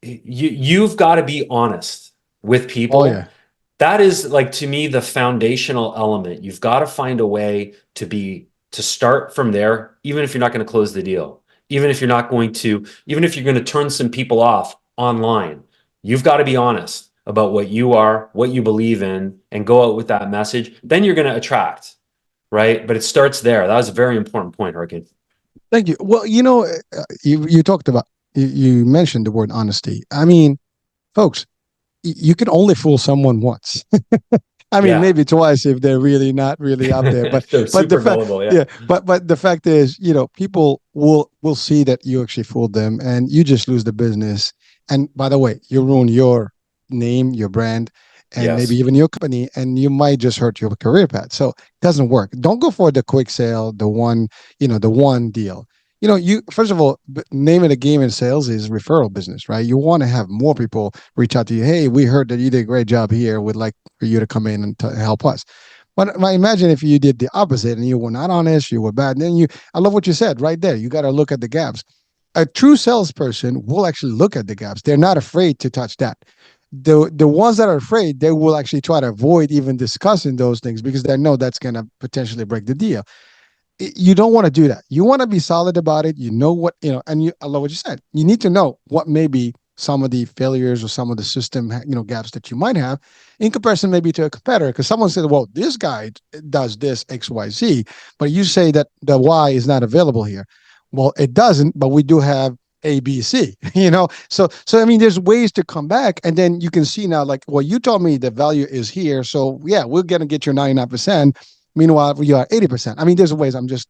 you've got to be honest with Oh, people. yeah. That is like to me the foundational element. You've got to find a way to start from there, even if you're not going to close the deal, even if you're going to turn some people off online. You've got to be honest about what you are, what you believe in, and go out with that message. Then you're going to attract, right? But it starts there. That was a very important point, Hurricane. Thank you. Well, you talked about, you mentioned the word honesty. I mean, folks, you can only fool someone once. I mean, Yeah, maybe twice if they're really not really out there. But they're the super fact, gullible. Yeah. yeah. But the fact is, people will see that you actually fooled them, and you just lose the business. And by the way, you ruin your name, your brand, and maybe Yes. even your company, and you might just hurt your career path. So it doesn't work. Don't go for the quick sale, the one deal. You first of all, name of the game in sales is referral business, right? You want to have more people reach out to you. Hey, we heard that you did a great job here. Would like for you to come in and help us. But imagine if you did the opposite and you were not honest, you were bad. And then I love what you said right there. You got to look at the gaps. A true salesperson will actually look at the gaps. They're not afraid to touch that. The ones that are afraid, they will actually try to avoid even discussing those things because they know that's going to potentially break the deal. You don't want to do that. You want to be solid about it. You know what, and I love what you said. You need to know what maybe some of the failures or some of the system, gaps that you might have in comparison maybe to a competitor. Because someone said, well, this guy does this XYZ, but you say that the Y is not available here. Well, it doesn't, but we do have ABC, So I mean, there's ways to come back, and then you can see now, like, well, you told me the value is here, so yeah, we're gonna get your 99%. Meanwhile, you are 80%. I mean, there's ways. I'm just,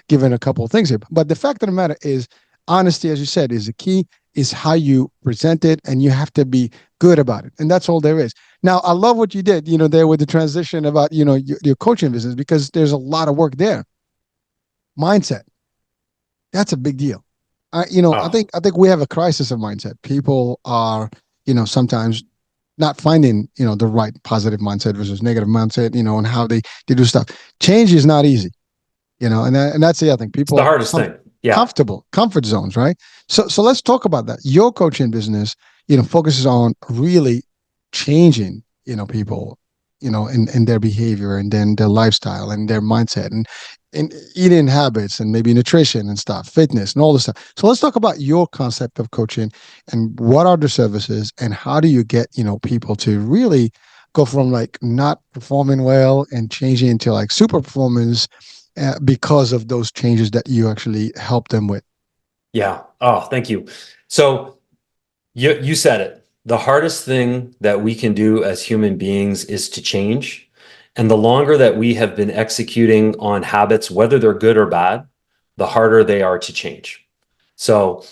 giving a couple of things here. But the fact of the matter is, honesty, as you said, is the key, is how you present it, and you have to be good about it. And that's all there is. Now, I love what you did, there with the transition about, your coaching business, because there's a lot of work there. Mindset, that's a big deal. Oh, I think we have a crisis of mindset. People are, sometimes not finding, the right positive mindset versus negative mindset, and how they do stuff. Change is not easy, and that's the other thing. it's the People hardest thing. Yeah. comfortable, comfort zones, right? So let's talk about that. Your coaching business, focuses on really changing, people, in their behavior and then their lifestyle and their mindset and eating habits and maybe nutrition and stuff, fitness and all this stuff. So let's talk about your concept of coaching and what are the services and how do you get, people to really go from like not performing well and changing into like super performance because of those changes that you actually help them with. Yeah. Oh, thank you. So you said it. The hardest thing that we can do as human beings is to change. And the longer that we have been executing on habits, whether they're good or bad, the harder they are to change. So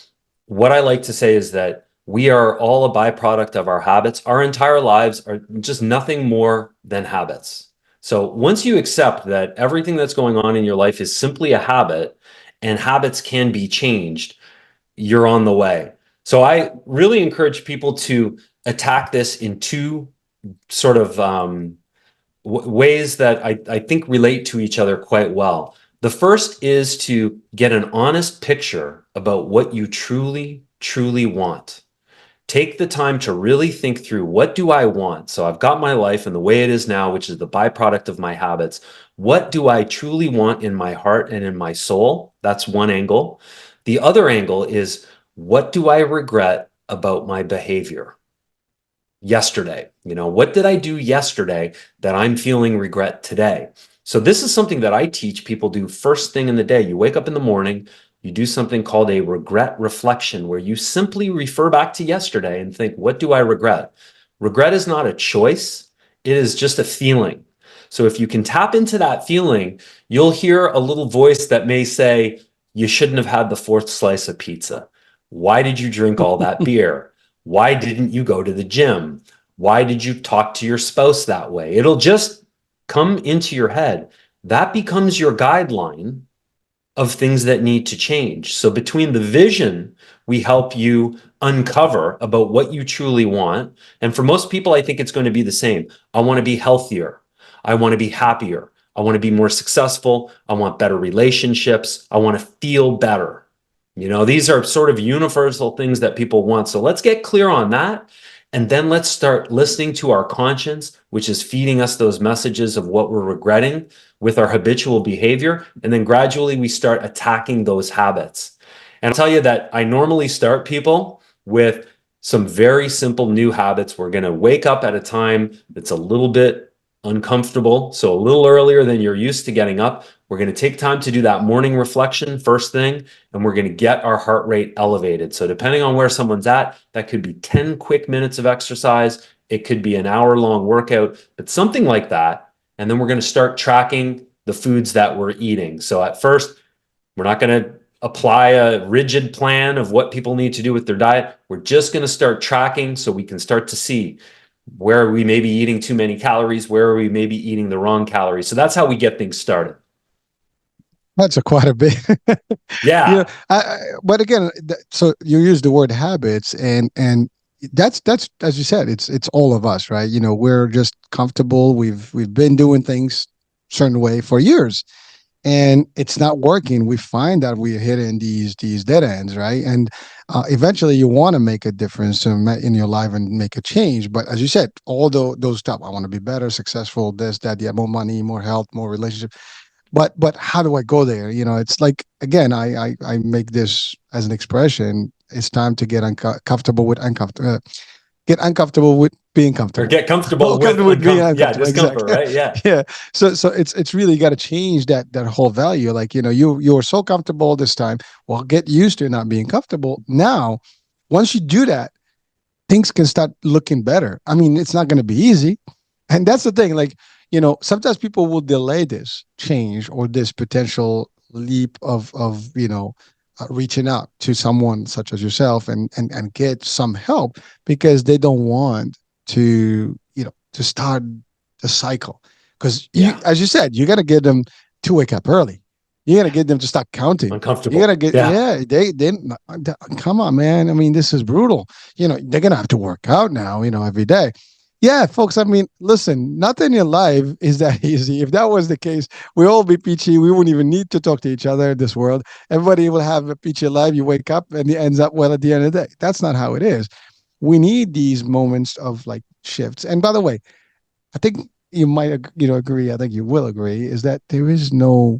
what I like to say is that we are all a byproduct of our habits. Our entire lives are just nothing more than habits. So once you accept that everything that's going on in your life is simply a habit and habits can be changed, you're on the way. So I really encourage people to attack this in two sort of ways that I think relate to each other quite well. The first is to get an honest picture about what you truly, truly want. Take the time to really think through, what do I want? So I've got my life and the way it is now, which is the byproduct of my habits. What do I truly want in my heart and in my soul? That's one angle. The other angle is, what do I regret about my behavior yesterday? What did I do yesterday that I'm feeling regret today? So this is something that I teach people do first thing in the day. You wake up in the morning, you do something called a regret reflection, where you simply refer back to yesterday and think, what do I regret? Regret is not a choice, it is just a feeling. So if you can tap into that feeling, you'll hear a little voice that may say, you shouldn't have had the fourth slice of pizza. Why did you drink all that beer? Why didn't you go to the gym? Why did you talk to your spouse that way? It'll just come into your head. That becomes your guideline of things that need to change. So between the vision, we help you uncover about what you truly want. And for most people, I think it's going to be the same. I want to be healthier. I want to be happier. I want to be more successful. I want better relationships. I want to feel better. These are sort of universal things that people want. So let's get clear on that. And then let's start listening to our conscience, which is feeding us those messages of what we're regretting with our habitual behavior. And then gradually we start attacking those habits. And I'll tell you that I normally start people with some very simple new habits. We're going to wake up at a time that's a little bit uncomfortable. So a little earlier than you're used to getting up. We're going to take time to do that morning reflection first thing, and we're going to get our heart rate elevated. So depending on where someone's at, that could be 10 quick minutes of exercise. It could be an hour-long workout, but something like that. And then we're going to start tracking the foods that we're eating. So at first, we're not going to apply a rigid plan of what people need to do with their diet. We're just going to start tracking so we can start to see where we may be eating too many calories, where we may be eating the wrong calories. So that's how we get things started. That's a quite a bit. Yeah. But again, so you use the word habits, and that's as you said, it's all of us, right? We're just comfortable. We've been doing things certain way for years, and it's not working. We find that we're hitting these dead ends, right? And eventually, you want to make a difference in your life and make a change. But as you said, all those stuff. I want to be better, successful, this, that, yeah, more money, more health, more relationship. But how do I go there? It's like, again, I make this as an expression. It's time to get comfortable with uncomfortable. Get uncomfortable with being Or comfortable. get comfortable Well, with comfortable with being yeah, uncomfortable. discomfort, Exactly. right? Yeah. Yeah. So it's really got to change that whole value. Like, you were so comfortable this time. Well, get used to not being comfortable. Now, once you do that, things can start looking better. I mean, it's not going to be easy. And that's the thing. Like, sometimes people will delay this change or this potential leap of reaching out to someone such as yourself and get some help because they don't want to start the cycle. Because Yeah. as you said, you got to get them to wake up early. You got to get them to start counting. You got to Uncomfortable. get, Yeah. yeah, they come on, man. I mean, this is brutal. They're going to have to work out now, every day. Yeah, folks, I mean, listen, nothing in life is that easy. If that was the case, we all be peachy. We wouldn't even need to talk to each other in this world. Everybody will have a peachy life. You wake up and it ends up well at the end of the day. That's not how it is. We need these moments of like shifts. And by the way, I think you might agree. I think you will agree is that there is no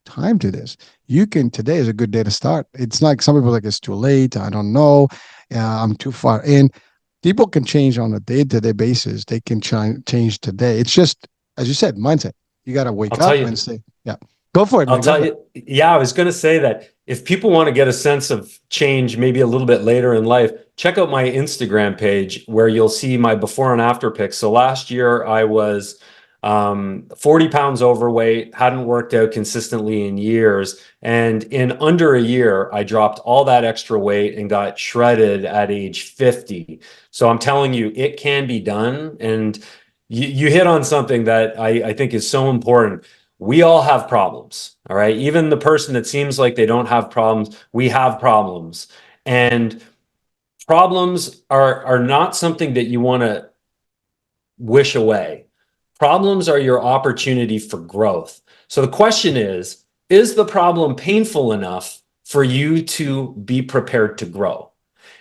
time to this. You can Today is a good day to start. It's like some people are like it's too late. I don't know. I'm too far in. People can change on a day-to-day basis. They can change today. It's just as you said, mindset. You got to I'll wake tell up and you, say, "Yeah, go for it, I'll man. Go tell for it." you, yeah, I was going to say that if people want to get a sense of change maybe a little bit later in life, check out my Instagram page where you'll see my before and after pics. So last year I was 40 pounds overweight, hadn't worked out consistently in years. And in under a year, I dropped all that extra weight and got shredded at age 50. So I'm telling you, it can be done. And you hit on something that I think is so important. We all have problems, all right? Even the person that seems like they don't have problems, we have problems. And problems are not something that you want to wish away. Problems are your opportunity for growth. So the question is the problem painful enough for you to be prepared to grow?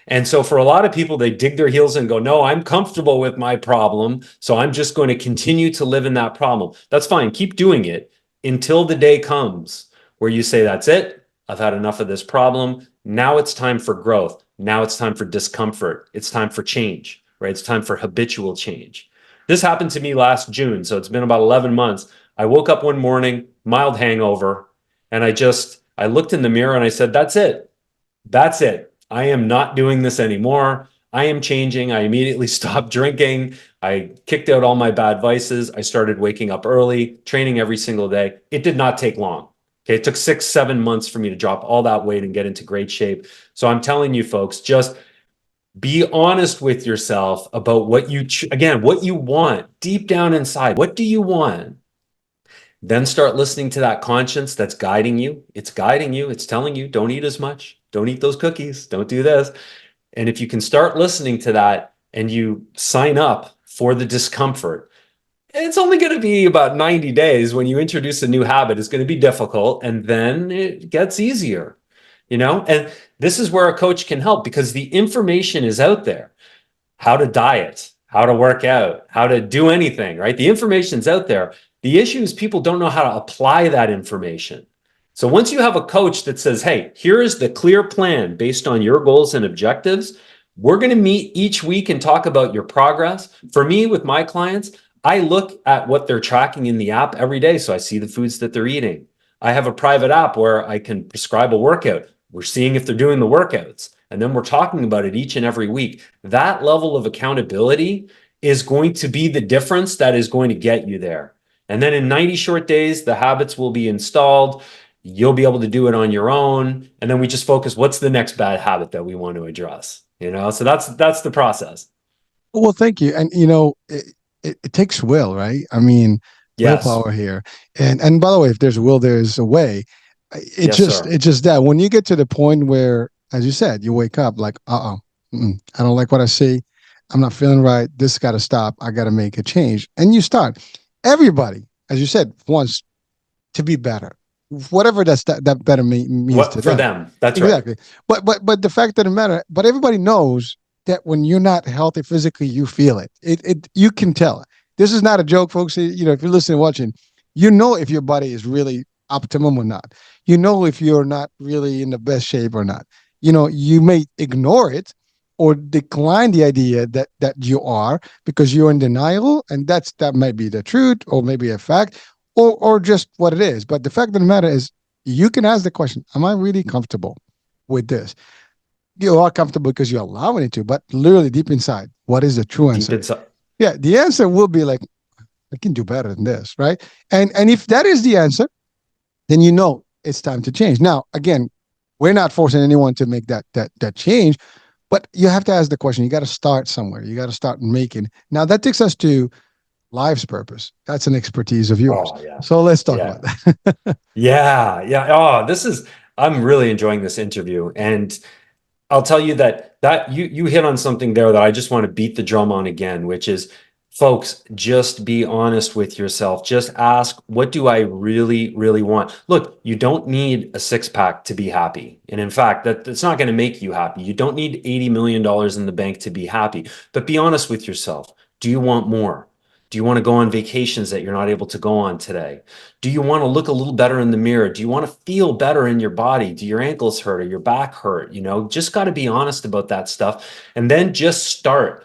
And so for a lot of people, they dig their heels and go, no, I'm comfortable with my problem. So I'm just going to continue to live in that problem. That's fine. Keep doing it until the day comes where you say, that's it. I've had enough of this problem. Now it's time for growth. Now it's time for discomfort. It's time for change, right? It's time for habitual change. This happened to me last June. So it's been about 11 months. I woke up one morning, mild hangover, and I looked in the mirror and I said, that's it. That's it. I am not doing this anymore. I am changing. I immediately stopped drinking. I kicked out all my bad vices. I started waking up early, training every single day. It did not take long. Okay. It took 6, 7 months for me to drop all that weight and get into great shape. So I'm telling you, folks, just be honest with yourself about again, what you want deep down inside. What do you want? Then start listening to that conscience that's guiding you. It's guiding you. It's telling you, don't eat as much. Don't eat those cookies. Don't do this. And if you can start listening to that and you sign up for the discomfort, it's only going to be about 90 days. When you introduce a new habit, it's going to be difficult and then it gets easier, And this is where a coach can help because the information is out there. How to diet, how to work out, how to do anything, right? The information's out there. The issue is people don't know how to apply that information. So once you have a coach that says, hey, here is the clear plan based on your goals and objectives, we're going to meet each week and talk about your progress. For me, with my clients, I look at what they're tracking in the app every day. So I see the foods that they're eating. I have a private app where I can prescribe a workout. We're seeing if they're doing the workouts. And then we're talking about it each and every week. That level of accountability is going to be the difference that is going to get you there. And then in 90 short days, the habits will be installed. You'll be able to do it on your own. And then we just focus, what's the next bad habit that we want to address? So that's the process. Well, thank you. And it takes will, right? I mean, Yes. willpower here. And by the way, if there's a will, there's a way. Yes, sir. It's just that when you get to the point where, as you said, you wake up like, I don't like what I see. I'm not feeling right. This got to stop. I got to make a change. And you start. Everybody, as you said, wants to be better, whatever that better means to What for them. them? That's right. Exactly. But the fact of the matter, but everybody knows that when you're not healthy physically, you feel it. It you can tell. This is not a joke, folks. If you're listening, watching, you know if your body is really optimum or not. You know if you're not really in the best shape or not. You may ignore it or decline the idea that you are because you're in denial, and that might be the truth or maybe a fact or just what it is. But the fact of the matter is, you can ask the question: am I really comfortable with this? You are comfortable because you're allowing it to, but literally deep inside, what is the true Deep answer? inside. Yeah, the answer will be like, I can do better than this, right? And if that is the answer, then you know it's time to change. Now, again, we're not forcing anyone to make that change, but you have to ask the question. You got to start somewhere. You got to start making. Now that takes us to life's purpose. That's an expertise of yours. Oh, yeah. So let's talk Yeah. about that. Yeah. Yeah. Oh, I'm really enjoying this interview. And I'll tell you that you hit on something there that I just want to beat the drum on again, which is Folks, just be honest with yourself. Just ask, what do I really, really want? Look, you don't need a six pack to be happy. And in fact, that's not going to make you happy. You don't need $80 million in the bank to be happy. But be honest with yourself. Do you want more? Do you want to go on vacations that you're not able to go on today? Do you want to look a little better in the mirror? Do you want to feel better in your body? Do your ankles hurt or your back hurt? Just got to be honest about that stuff. And then just start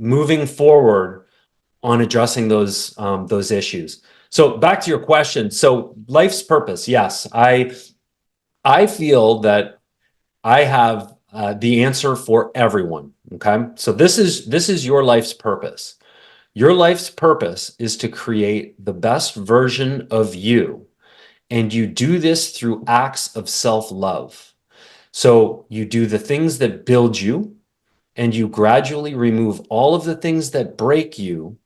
moving forward on addressing those issues. So back to your question. So life's purpose, yes, I feel that I have the answer for everyone. Okay, so this is your life's purpose. Your life's purpose is to create the best version of you, and you do this through acts of self-love. So you do the things that build you, and you gradually remove all of the things that break you.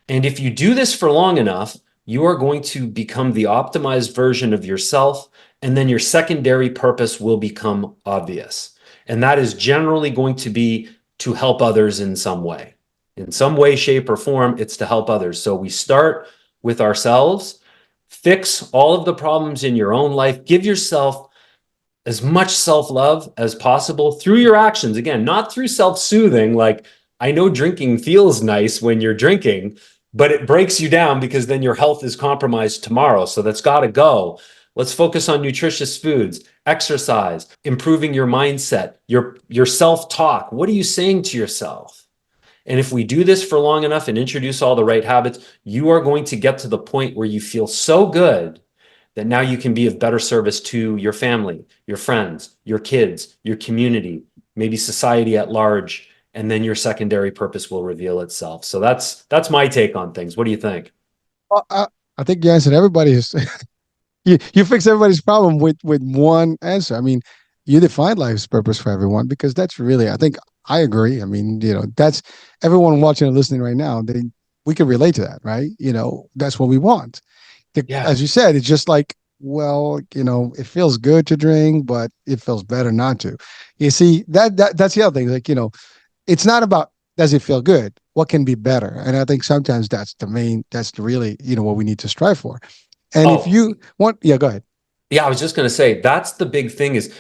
And if you do this for long enough, you are going to become the optimized version of yourself. And then your secondary purpose will become obvious. And that is generally going to be to help others in some way. In some way, shape, or form, it's to help others. So we start with ourselves, fix all of the problems in your own life, give yourself as much self-love as possible through your actions. Again, not through self-soothing. Like, I know drinking feels nice when you're drinking, but it breaks you down because then your health is compromised tomorrow. So that's got to go. Let's focus on nutritious foods, exercise, improving your mindset, your self-talk. What are you saying to yourself? And if we do this for long enough and introduce all the right habits, you are going to get to the point where you feel so good that now you can be of better service to your family, your friends, your kids, your community, maybe society at large, and then your secondary purpose will reveal itself. So that's my take on things. What do you think? Well, I think you answered everybody's. You fix everybody's problem with one answer. I mean, you define life's purpose for everyone because that's really. I think I agree. I mean, that's everyone watching and listening right now. We can relate to that, right? That's what we want. Yeah. As you said, it's just like, well, it feels good to drink, but it feels better not to. You see, that's the other thing. Like, it's not about does it feel good? What can be better? And I think sometimes that's the really, what we need to strive for. And if Oh, you want, yeah, go ahead. yeah, I was just going to say that's the big thing is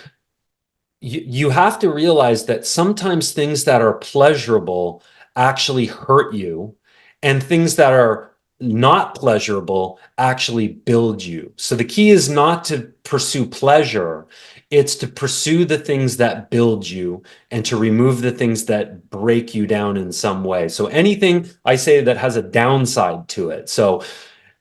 you have to realize that sometimes things that are pleasurable actually hurt you, and things that are not pleasurable actually build you. So the key is not to pursue pleasure, it's to pursue the things that build you and to remove the things that break you down in some way. So anything I say that has a downside to it. So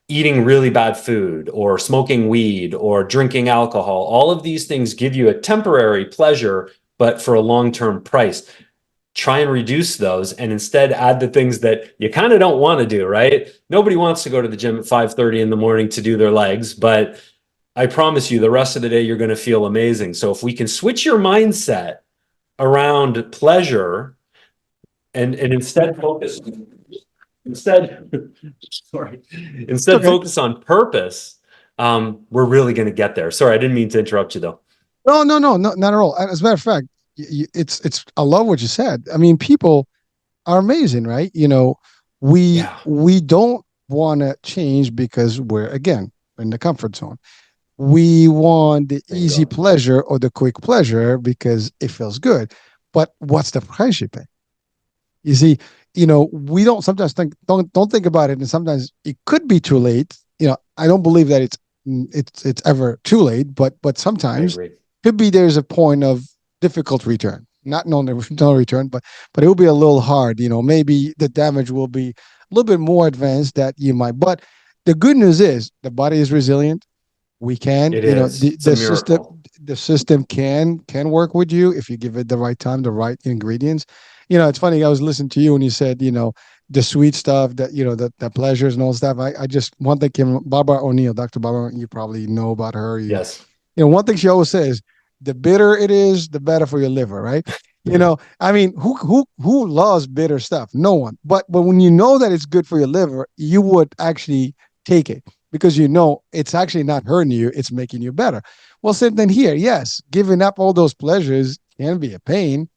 eating really bad food or smoking weed or drinking alcohol, all of these things give you a temporary pleasure, but for a long-term price. Try and reduce those and instead add the things that you kind of don't want to do, right? Nobody wants to go to the gym at 5:30 in the morning to do their legs, but I promise you the rest of the day you're going to feel amazing. So if we can switch your mindset around pleasure and instead sorry, It's instead okay. focus on purpose, we're really going to get there. Sorry, I didn't mean to interrupt you though. No, no, no, no, not at all. As a matter of fact, it's. I love what you said. I mean, people are amazing, right? We Yeah, we don't want to change because we're again in the comfort zone. We want the easy bingo. pleasure or the quick pleasure because it feels good. But what's the price you pay? You see, we don't sometimes don't think about it, and sometimes it could be too late. I don't believe that it's ever too late, but I sometimes agree. could be there's a point of difficult return, not no return, but it will be a little hard. Maybe the damage will be a little bit more advanced that you might. But the good news is the body is resilient. We can, It is. the It's a the system miracle. the system can work with you if you give it the right time, the right ingredients. It's funny. I was listening to you when you said, the sweet stuff that the pleasures and all stuff. I just one thing came. Barbara O'Neill, Dr. Barbara, you probably know about her. Yes. One thing she always says: the bitter it is, the better for your liver, right? I mean, who loves bitter stuff? No one. But when you know that it's good for your liver, you would actually take it because it's actually not hurting you; it's making you better. Well, same thing here. Yes, giving up all those pleasures can be a pain,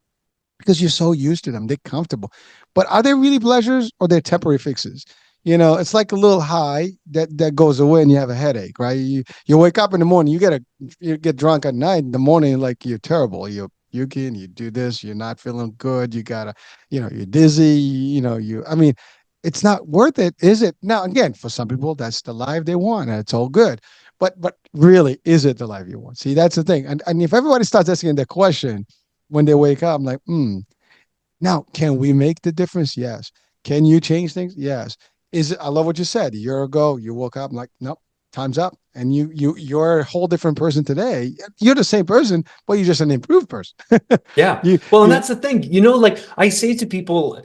because you're so used to them. They're comfortable. But are they really pleasures or they're temporary fixes? It's like a little high that goes away and you have a headache, right? You wake up in the morning, you get drunk at night. In the morning, like you're terrible. You're puking, you do this, you're not feeling good. You gotta, you're dizzy. I mean, it's not worth it, is it? Now, again, for some people, that's the life they want, and it's all good. But really, is it the life you want? See, that's the thing. And if everybody starts asking that question when they wake up, I'm like, now, can we make the difference? Yes. Can you change things? Yes. Is it? I love what you said. A year ago, you woke up, I'm like, nope, time's up, and you're a whole different person today. You're the same person, but you're just an improved person. Yeah. you Well, and you that's the thing, like I say to people,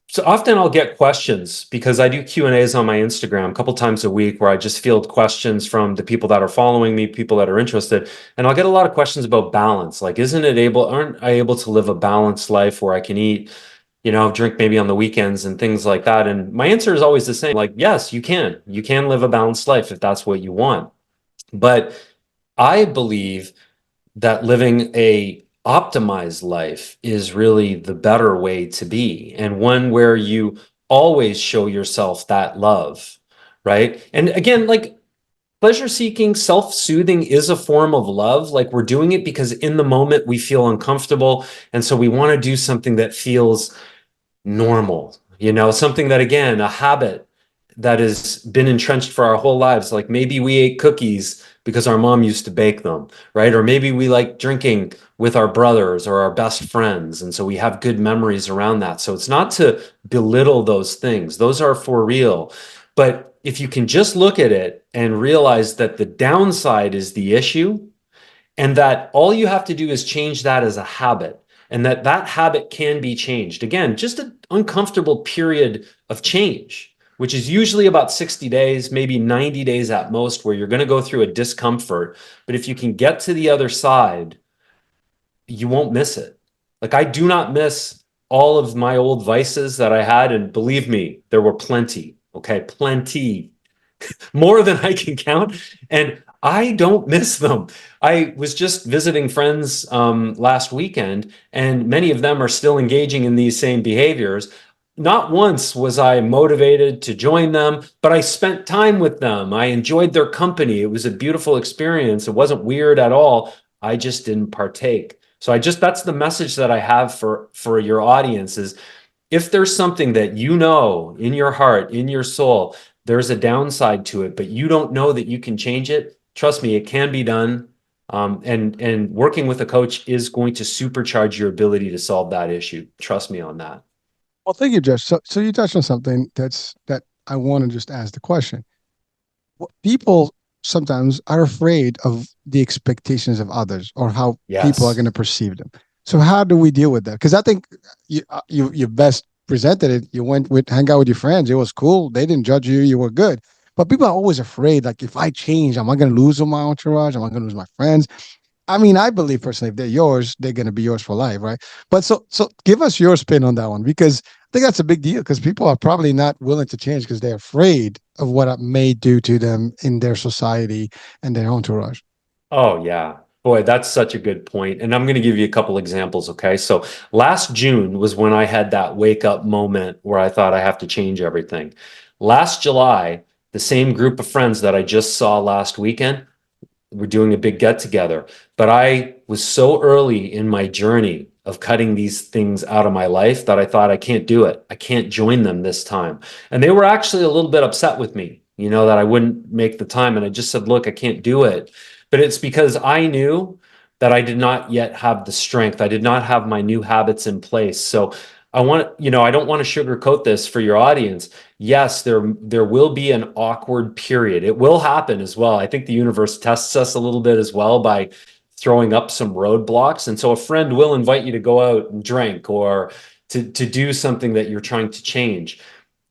so often I'll get questions because I do Q&As on my Instagram a couple times a week where I just field questions from the people that are following me, people that are interested. And I'll get a lot of questions about balance. Like, aren't I able to live a balanced life where I can eat, drink maybe on the weekends and things like that? And my answer is always the same. Like, yes, you can. You can live a balanced life if that's what you want. But I believe that living a optimized life is really the better way to be, and one where you always show yourself that love, right? And again, like, pleasure seeking, self-soothing is a form of love. Like, we're doing it because in the moment we feel uncomfortable, and so we want to do something that feels normal, something that, again, a habit that has been entrenched for our whole lives. Like, maybe we ate cookies because our mom used to bake them, right? Or maybe we like drinking with our brothers or our best friends. And so we have good memories around that. So it's not to belittle those things, those are for real. But if you can just look at it and realize that the downside is the issue, and that all you have to do is change that as a habit, and that habit can be changed. Again, just an uncomfortable period of change, which is usually about 60 days, maybe 90 days at most, where you're going to go through a discomfort. But if you can get to the other side, you won't miss it. Like, I do not miss all of my old vices that I had, and believe me, there were plenty. Okay, plenty, more than I can count, and I don't miss them. I was just visiting friends last weekend, and many of them are still engaging in these same behaviors. Not once was I motivated to join them, but I spent time with them. I enjoyed their company. It was a beautiful experience. It wasn't weird at all. I just didn't partake. So that's the message that I have for your audience is, if there's something that in your heart, in your soul, there's a downside to it, but you don't know that you can change it, trust me, it can be done. And working with a coach is going to supercharge your ability to solve that issue. Trust me on that. Well, thank you, Josh. So you touched on something that I want to just ask the question. People sometimes are afraid of the expectations of others or how people are going Yes. to perceive them. So how do we deal with that? Because I think you best presented it. You went with hang out with your friends. It was cool. They didn't judge you. You were good. But people are always afraid. Like, if I change, am I going to lose my entourage? Am I going to lose my friends? I mean, I believe personally, if they're yours, they're going to be yours for life, right? But so give us your spin on that one, because I think that's a big deal, because people are probably not willing to change because they're afraid of what it may do to them in their society and their entourage. Oh, yeah. Boy, that's such a good point. And I'm going to give you a couple examples. Okay. So last June was when I had that wake up moment where I thought I have to change everything. Last July, the same group of friends that I just saw last weekend, we're doing a big get together. But I was so early in my journey of cutting these things out of my life that I thought, I can't do it. I can't join them this time. And they were actually a little bit upset with me, that I wouldn't make the time. And I just said, look, I can't do it. But it's because I knew that I did not yet have the strength. I did not have my new habits in place. So I don't want to sugarcoat this for your audience. Yes, there will be an awkward period. It will happen as well. I think the universe tests us a little bit as well by throwing up some roadblocks. And so a friend will invite you to go out and drink, or to do something that you're trying to change.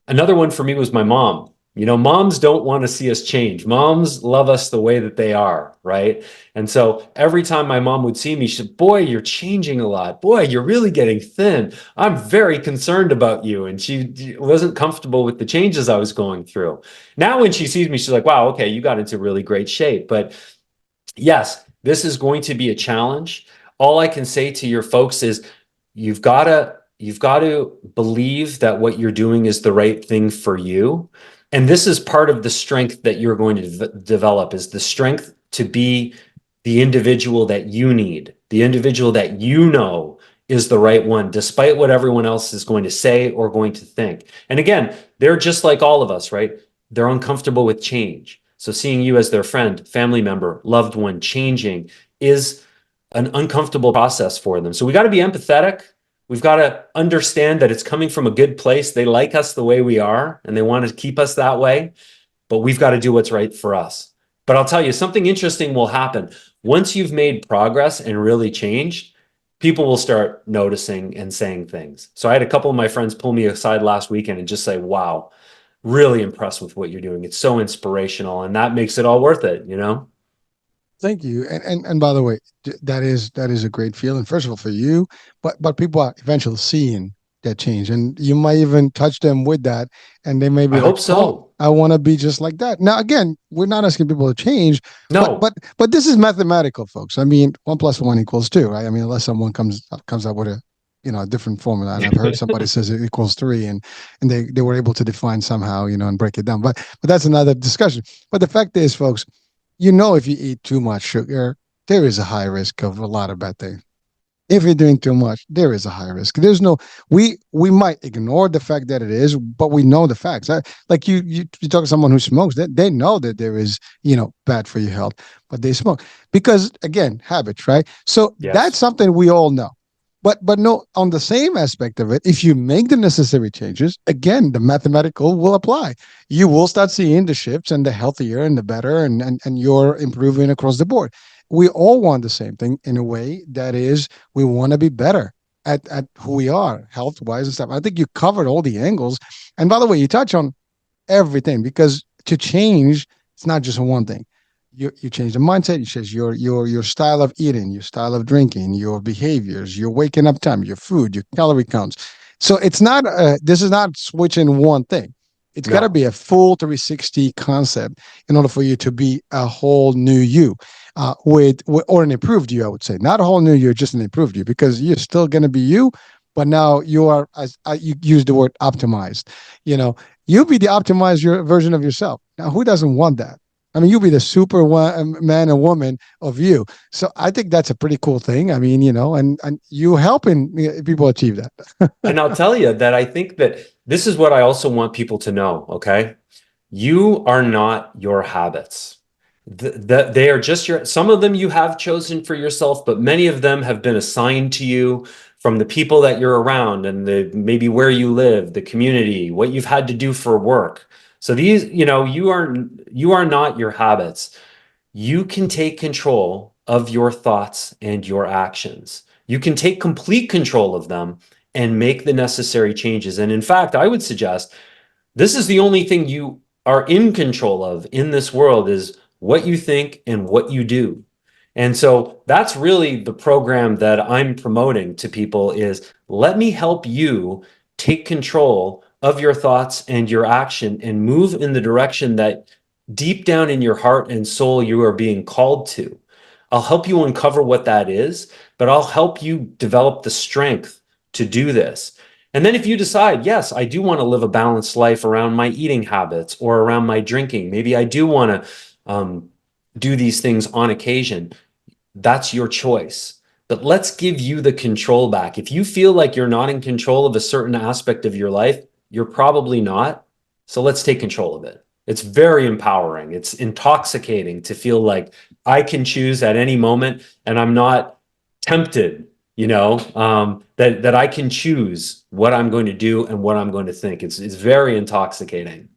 Another one for me was my mom. Moms don't want to see us change. Moms love us the way that they are, right? And so every time my mom would see me, she said, boy, you're changing a lot. Boy, you're really getting thin. I'm very concerned about you. And she wasn't comfortable with the changes I was going through. Now, when she sees me, she's like, wow, okay, you got into really great shape. But yes, this is going to be a challenge. All I can say to your folks is, you've got to believe that what you're doing is the right thing for you. And this is part of the strength that you're going to develop, is the strength to be the individual that you need, the individual that you know is the right one, despite what everyone else is going to say or going to think. And again, they're just like all of us, right? They're uncomfortable with change. So seeing you as their friend, family member, loved one changing is an uncomfortable process for them. So we got to be empathetic. We've got to understand that it's coming from a good place. They like us the way we are and they want to keep us that way, but we've got to do what's right for us. But I'll tell you, something interesting will happen. Once you've made progress and really changed, people will start noticing and saying things. So I had a couple of my friends pull me aside last weekend and just say, wow, really impressed with what you're doing. It's so inspirational. And that makes it all worth it, you know? Thank you. And by the way, that is a great feeling. First of all, for you, but people are eventually seeing that change, and you might even touch them with that, and they may I be like, hope "Oh, so. I want to be just like that." Now, again, we're not asking people to change, but No, this is mathematical, folks. I mean, 1 + 1 = 2, right? I mean, unless someone comes up with a different formula, and I've heard somebody says it equals 3, and they were able to define somehow, and break it down. But that's another discussion. But the fact is, folks, if you eat too much sugar, there is a high risk of a lot of bad things. If you're doing too much, there is a high risk. There's no we might ignore the fact that it is, but we know the facts. Like you talk to someone who smokes, they know that there is bad for your health, but they smoke because again habits, right? So that's yes. something we all know. But no, on the same aspect of it, if you make the necessary changes, again, the mathematical will apply. You will start seeing the shifts and the healthier and the better, and you're improving across the board. We all want the same thing in a way that is, we want to be better at who we are, health wise and stuff. I think you covered all the angles. And by the way, you touch on everything because to change, it's not just one thing. You change the mindset, you change your style of eating, your style of drinking, your behaviors, your waking up time, your food, your calorie counts. So it's not this is not switching one thing. It's got to No. be a full 360 concept in order for you to be a whole new you, with or an improved you. I would say not a whole new you, just an improved you, because you're still going to be you, but now you are, as you use the word, optimized. You know, you be the optimized version of yourself. Now, who doesn't want that? I mean, you'll be the super man and woman of you. So I think that's a pretty cool thing. I mean, and you helping people achieve that. And I'll tell you that I think that this is what I also want people to know, okay? You are not your habits. They are just some of them you have chosen for yourself, but many of them have been assigned to you from the people that you're around and maybe where you live, the community, what you've had to do for work. So these, you are not your habits. You can take control of your thoughts and your actions. You can take complete control of them and make the necessary changes. And in fact, I would suggest this is the only thing you are in control of in this world, is what you think and what you do. And so that's really the program that I'm promoting to people, is let me help you take control of your thoughts and your action and move in the direction that deep down in your heart and soul you are being called to. I'll help you uncover what that is, but I'll help you develop the strength to do this. And then if you decide, yes, I do want to live a balanced life around my eating habits or around my drinking, maybe I do want to do these things on occasion, that's your choice. But let's give you the control back. If you feel like you're not in control of a certain aspect of your life, you're probably not. So let's take control of it. It's very empowering. It's intoxicating to feel like I can choose at any moment and I'm not tempted, that I can choose what I'm going to do and what I'm going to think. It's very intoxicating.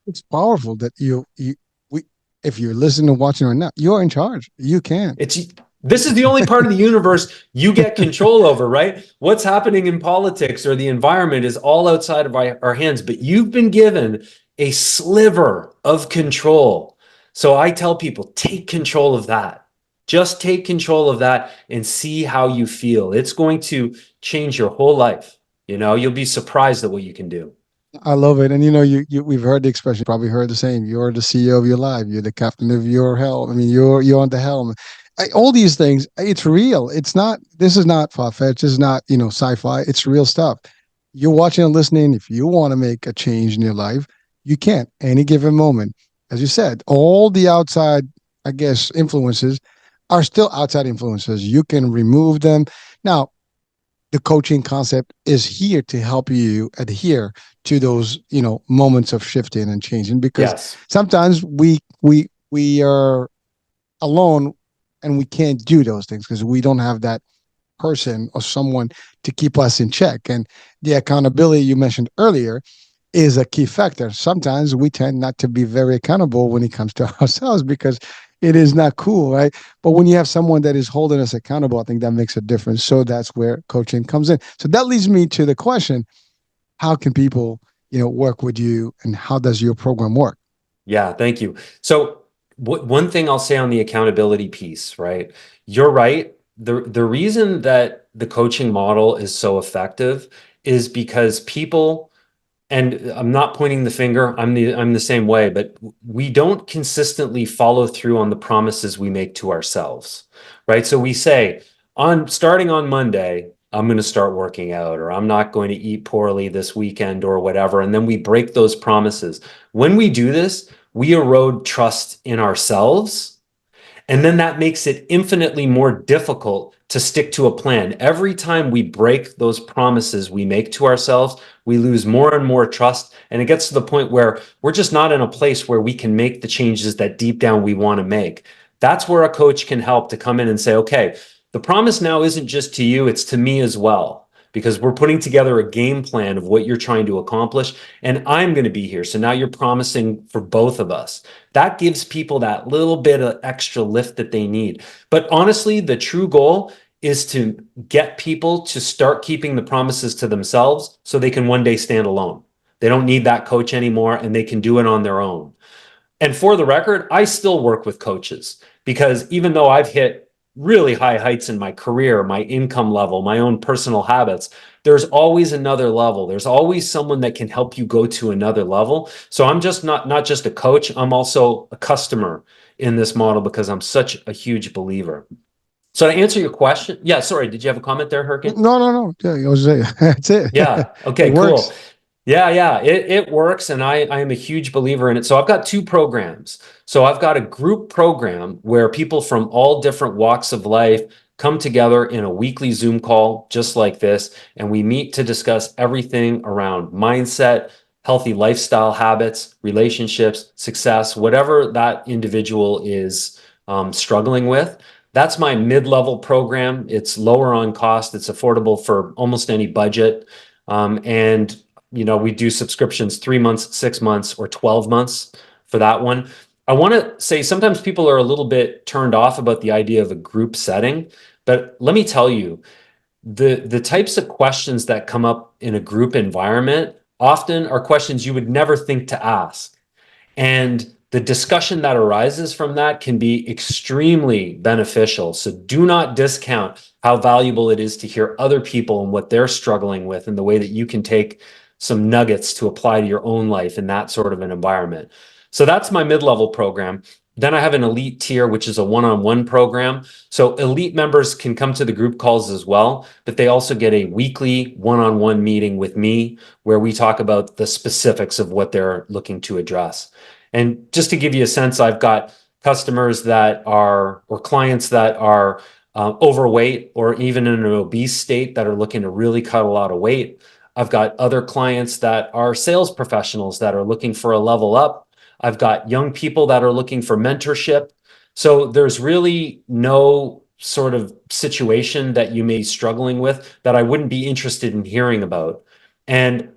It's powerful that we if you're listening, watching, or not, you're in charge. You can. It's this is the only part of the universe you get control over, right? What's happening in politics or the environment is all outside of our hands, but you've been given a sliver of control. So I tell people, take control of that. Just take control of that and see how you feel. It's going to change your whole life. You'll be surprised at what you can do. I love it. And we've heard the expression, probably heard the same. You're the CEO of your life. You're the captain of your helm. I mean, you're on the helm. all these things, it's real. It's not, this is not far-fetched. This is not, sci-fi. It's real stuff. You're watching and listening. If you want to make a change in your life, you can any given moment. As you said, all the outside, I guess, influences are still outside influences. You can remove them. Now, the coaching concept is here to help you adhere to those, moments of shifting and changing, because Yes. sometimes we are alone and we can't do those things because we don't have that person or someone to keep us in check. And the accountability you mentioned earlier is a key factor. Sometimes we tend not to be very accountable when it comes to ourselves because it is not cool, right? But when you have someone that is holding us accountable, I think that makes a difference. So that's where coaching comes in. So that leads me to the question, how can people, work with you, and how does your program work? Yeah, thank you. So one thing I'll say on the accountability piece, right? You're right. The reason that the coaching model is so effective is because people, and I'm not pointing the finger, I'm the same way, but we don't consistently follow through on the promises we make to ourselves, right? So we say, on starting on Monday, I'm going to start working out, or I'm not going to eat poorly this weekend, or whatever. And then we break those promises. When we do this, we erode trust in ourselves, and then that makes it infinitely more difficult to stick to a plan. Every time we break those promises we make to ourselves, we lose more and more trust. And it gets to the point where we're just not in a place where we can make the changes that deep down we want to make. That's where a coach can help to come in and say, okay, the promise now isn't just to you, it's to me as well. Because we're putting together a game plan of what you're trying to accomplish, and I'm going to be here. So now you're promising for both of us. That gives people that little bit of extra lift that they need. But honestly, the true goal is to get people to start keeping the promises to themselves so they can one day stand alone. They don't need that coach anymore and they can do it on their own. And for the record, I still work with coaches because even though I've hit really high heights in my career, my income level, my own personal habits, there's always another level. There's always someone that can help you go to another level. So I'm just not just a coach, I'm also a customer in this model because I'm such a huge believer. So to answer your question, yeah, sorry, did you have a comment there, Herkin? No, no, no. Yeah, I was saying, that's it. Yeah. It Okay, works. cool. Yeah, it works, and I am a huge believer in it. So I've got two programs. So I've got a group program where people from all different walks of life come together in a weekly Zoom call, just like this, and we meet to discuss everything around mindset, healthy lifestyle habits, relationships, success, whatever that individual is struggling with. That's my mid-level program. It's lower on cost. It's affordable for almost any budget. And we do subscriptions 3 months, 6 months, or 12 months for that one. I want to say sometimes people are a little bit turned off about the idea of a group setting, but let me tell you, the types of questions that come up in a group environment often are questions you would never think to ask. And the discussion that arises from that can be extremely beneficial. So do not discount how valuable it is to hear other people and what they're struggling with and the way that you can take some nuggets to apply to your own life in that sort of an environment. So that's my mid-level program. Then I have an elite tier, which is a one-on-one program. So elite members can come to the group calls as well, but they also get a weekly one-on-one meeting with me where we talk about the specifics of what they're looking to address. And just to give you a sense, I've got customers that are, or clients that are overweight or even in an obese state that are looking to really cut a lot of weight. I've got other clients that are sales professionals that are looking for a level up. I've got young people that are looking for mentorship. So there's really no sort of situation that you may be struggling with that I wouldn't be interested in hearing about. And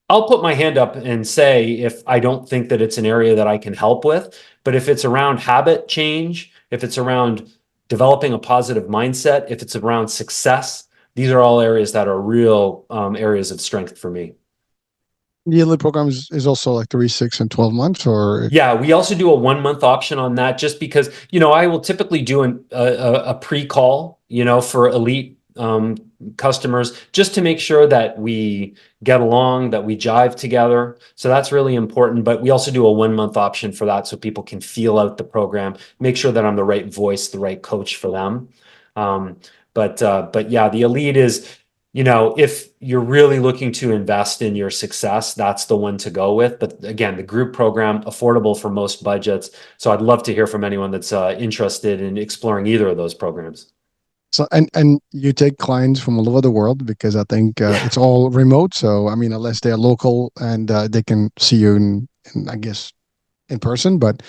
I'll put my hand up and say if I don't think that it's an area that I can help with. But if it's around habit change, if it's around developing a positive mindset, if it's around success, these are all areas that are real areas of strength for me. The elite program is also like 3, 6, and 12 months, or Yeah, we also do a 1 month option on that just because, I will typically do a pre-call, for elite customers just to make sure that we get along, that we jive together. So that's really important. But we also do a 1 month option for that so people can feel out the program, make sure that I'm the right voice, the right coach for them. Um, but yeah, the elite is, if you're really looking to invest in your success, that's the one to go with. But again, the group program, affordable for most budgets. So I'd love to hear from anyone that's interested in exploring either of those programs. So and you take clients from all over the world because I think Yeah. it's all remote. So I mean, unless they're local and they can see you in I guess in person, but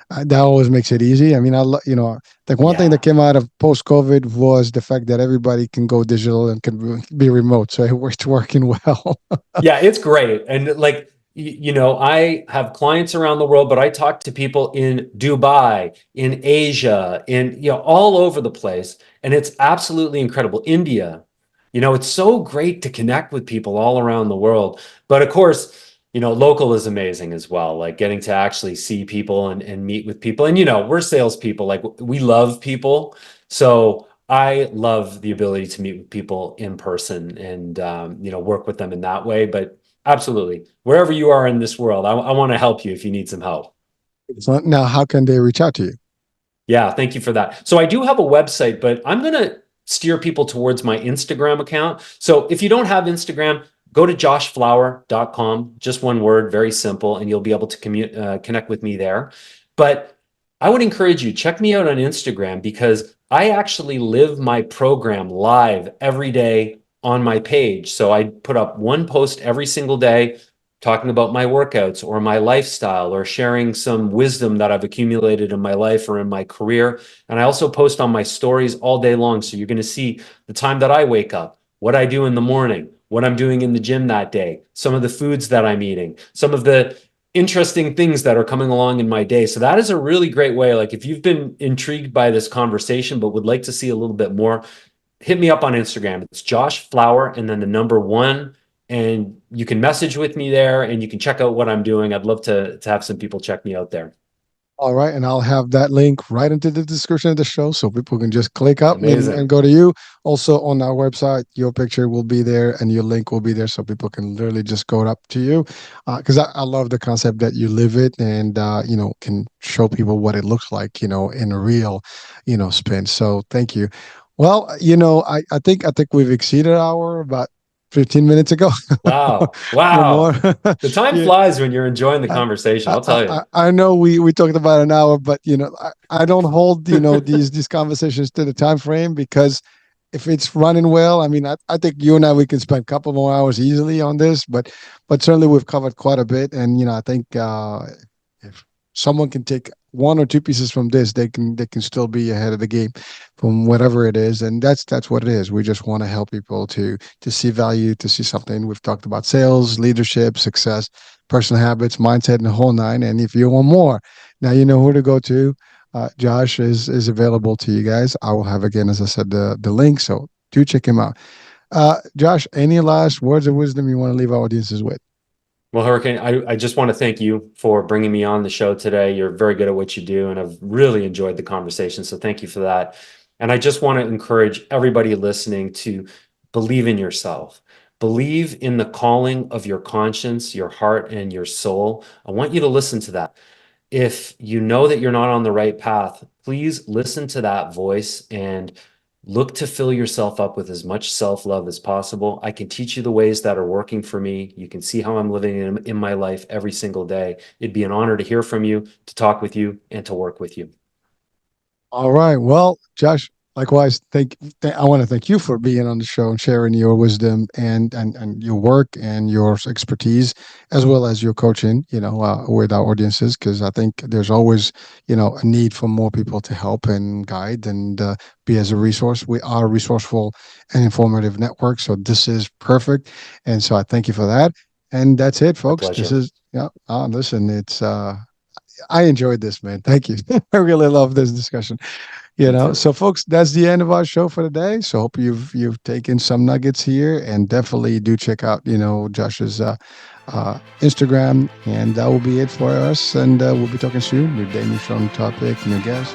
that always makes it easy. I mean, the one thing that Yeah. came out of post COVID was the fact that everybody can go digital and can be remote. So it's working well. Yeah, it's great. And like, I have clients around the world, but I talk to people in Dubai, in Asia, all over the place. And it's absolutely incredible. India, it's so great to connect with people all around the world. But of course, local is amazing as well. Like getting to actually see people and meet with people. And, we're salespeople, like we love people. So I love the ability to meet with people in person and work with them in that way. But absolutely, wherever you are in this world, I want to help you if you need some help. So now, how can they reach out to you? Yeah, thank you for that. So I do have a website, but I'm going to steer people towards my Instagram account. So if you don't have Instagram, go to joshflower.com, just one word, very simple, and you'll be able to connect with me there. But I would encourage you, check me out on Instagram because I actually live my program live every day on my page. So I put up one post every single day talking about my workouts or my lifestyle or sharing some wisdom that I've accumulated in my life or in my career. And I also post on my stories all day long. So you're going to see the time that I wake up, what I do in the morning, what I'm doing in the gym that day, some of the foods that I'm eating, some of the interesting things that are coming along in my day. So that is a really great way. Like if you've been intrigued by this conversation, but would like to see a little bit more, hit me up on Instagram. It's Josh Flower and then the number one. And you can message with me there and you can check out what I'm doing. I'd love to have some people check me out there. All right, and I'll have that link right into the description of the show so people can just click up and Amazing. go to you. Also on our website, your picture will be there and your link will be there so people can literally just go up to you. Because I love the concept that you live it and can show people what it looks like, in a real, spin. So thank you. Well, I think we've exceeded our about 15 minutes ago Wow. or more. Wow. The time Yeah. flies when you're enjoying the I, conversation. I'll tell you. I know we talked about an hour, but I don't hold these conversations to the time frame because if it's running well, I mean I think you and I we can spend a couple more hours easily on this, but certainly we've covered quite a bit, and I think if someone can take one or two pieces from this, they can still be ahead of the game from whatever it is, and that's what it is. We just want to help people to see value, to see something. We've talked about sales, leadership, success, personal habits, mindset, and the whole nine. And if you want more, now you know who to go to. Josh is available to you guys. I will have again, as I said, the link. So do check him out. Josh, any last words of wisdom you want to leave our audiences with? Well, Hurricane, I just want to thank you for bringing me on the show today. You're very good at what you do, and I've really enjoyed the conversation. So thank you for that. And I just want to encourage everybody listening to believe in yourself. Believe in the calling of your conscience, your heart, and your soul. I want you to listen to that. If you know that you're not on the right path, please listen to that voice and look to fill yourself up with as much self-love as possible. I can teach you the ways that are working for me. You can see how I'm living in my life every single day. It'd be an honor to hear from you, to talk with you, and to work with you. All right. Well, Josh, likewise, I want to thank you for being on the show and sharing your wisdom and your work and your expertise, as well as your coaching, with our audiences, because I think there's always, a need for more people to help and guide and be as a resource. We are a resourceful and informative network, so this is perfect. And so I thank you for that. And that's it, My folks. This pleasure. is, yeah. Listen, it's I enjoyed this, man. Thank you. I really love this discussion. Me too. So folks, that's the end of our show for today. So hope you've taken some nuggets here, and definitely do check out Josh's Instagram, and that will be it for us. And we'll be talking soon. New day, new show, new topic, new guest.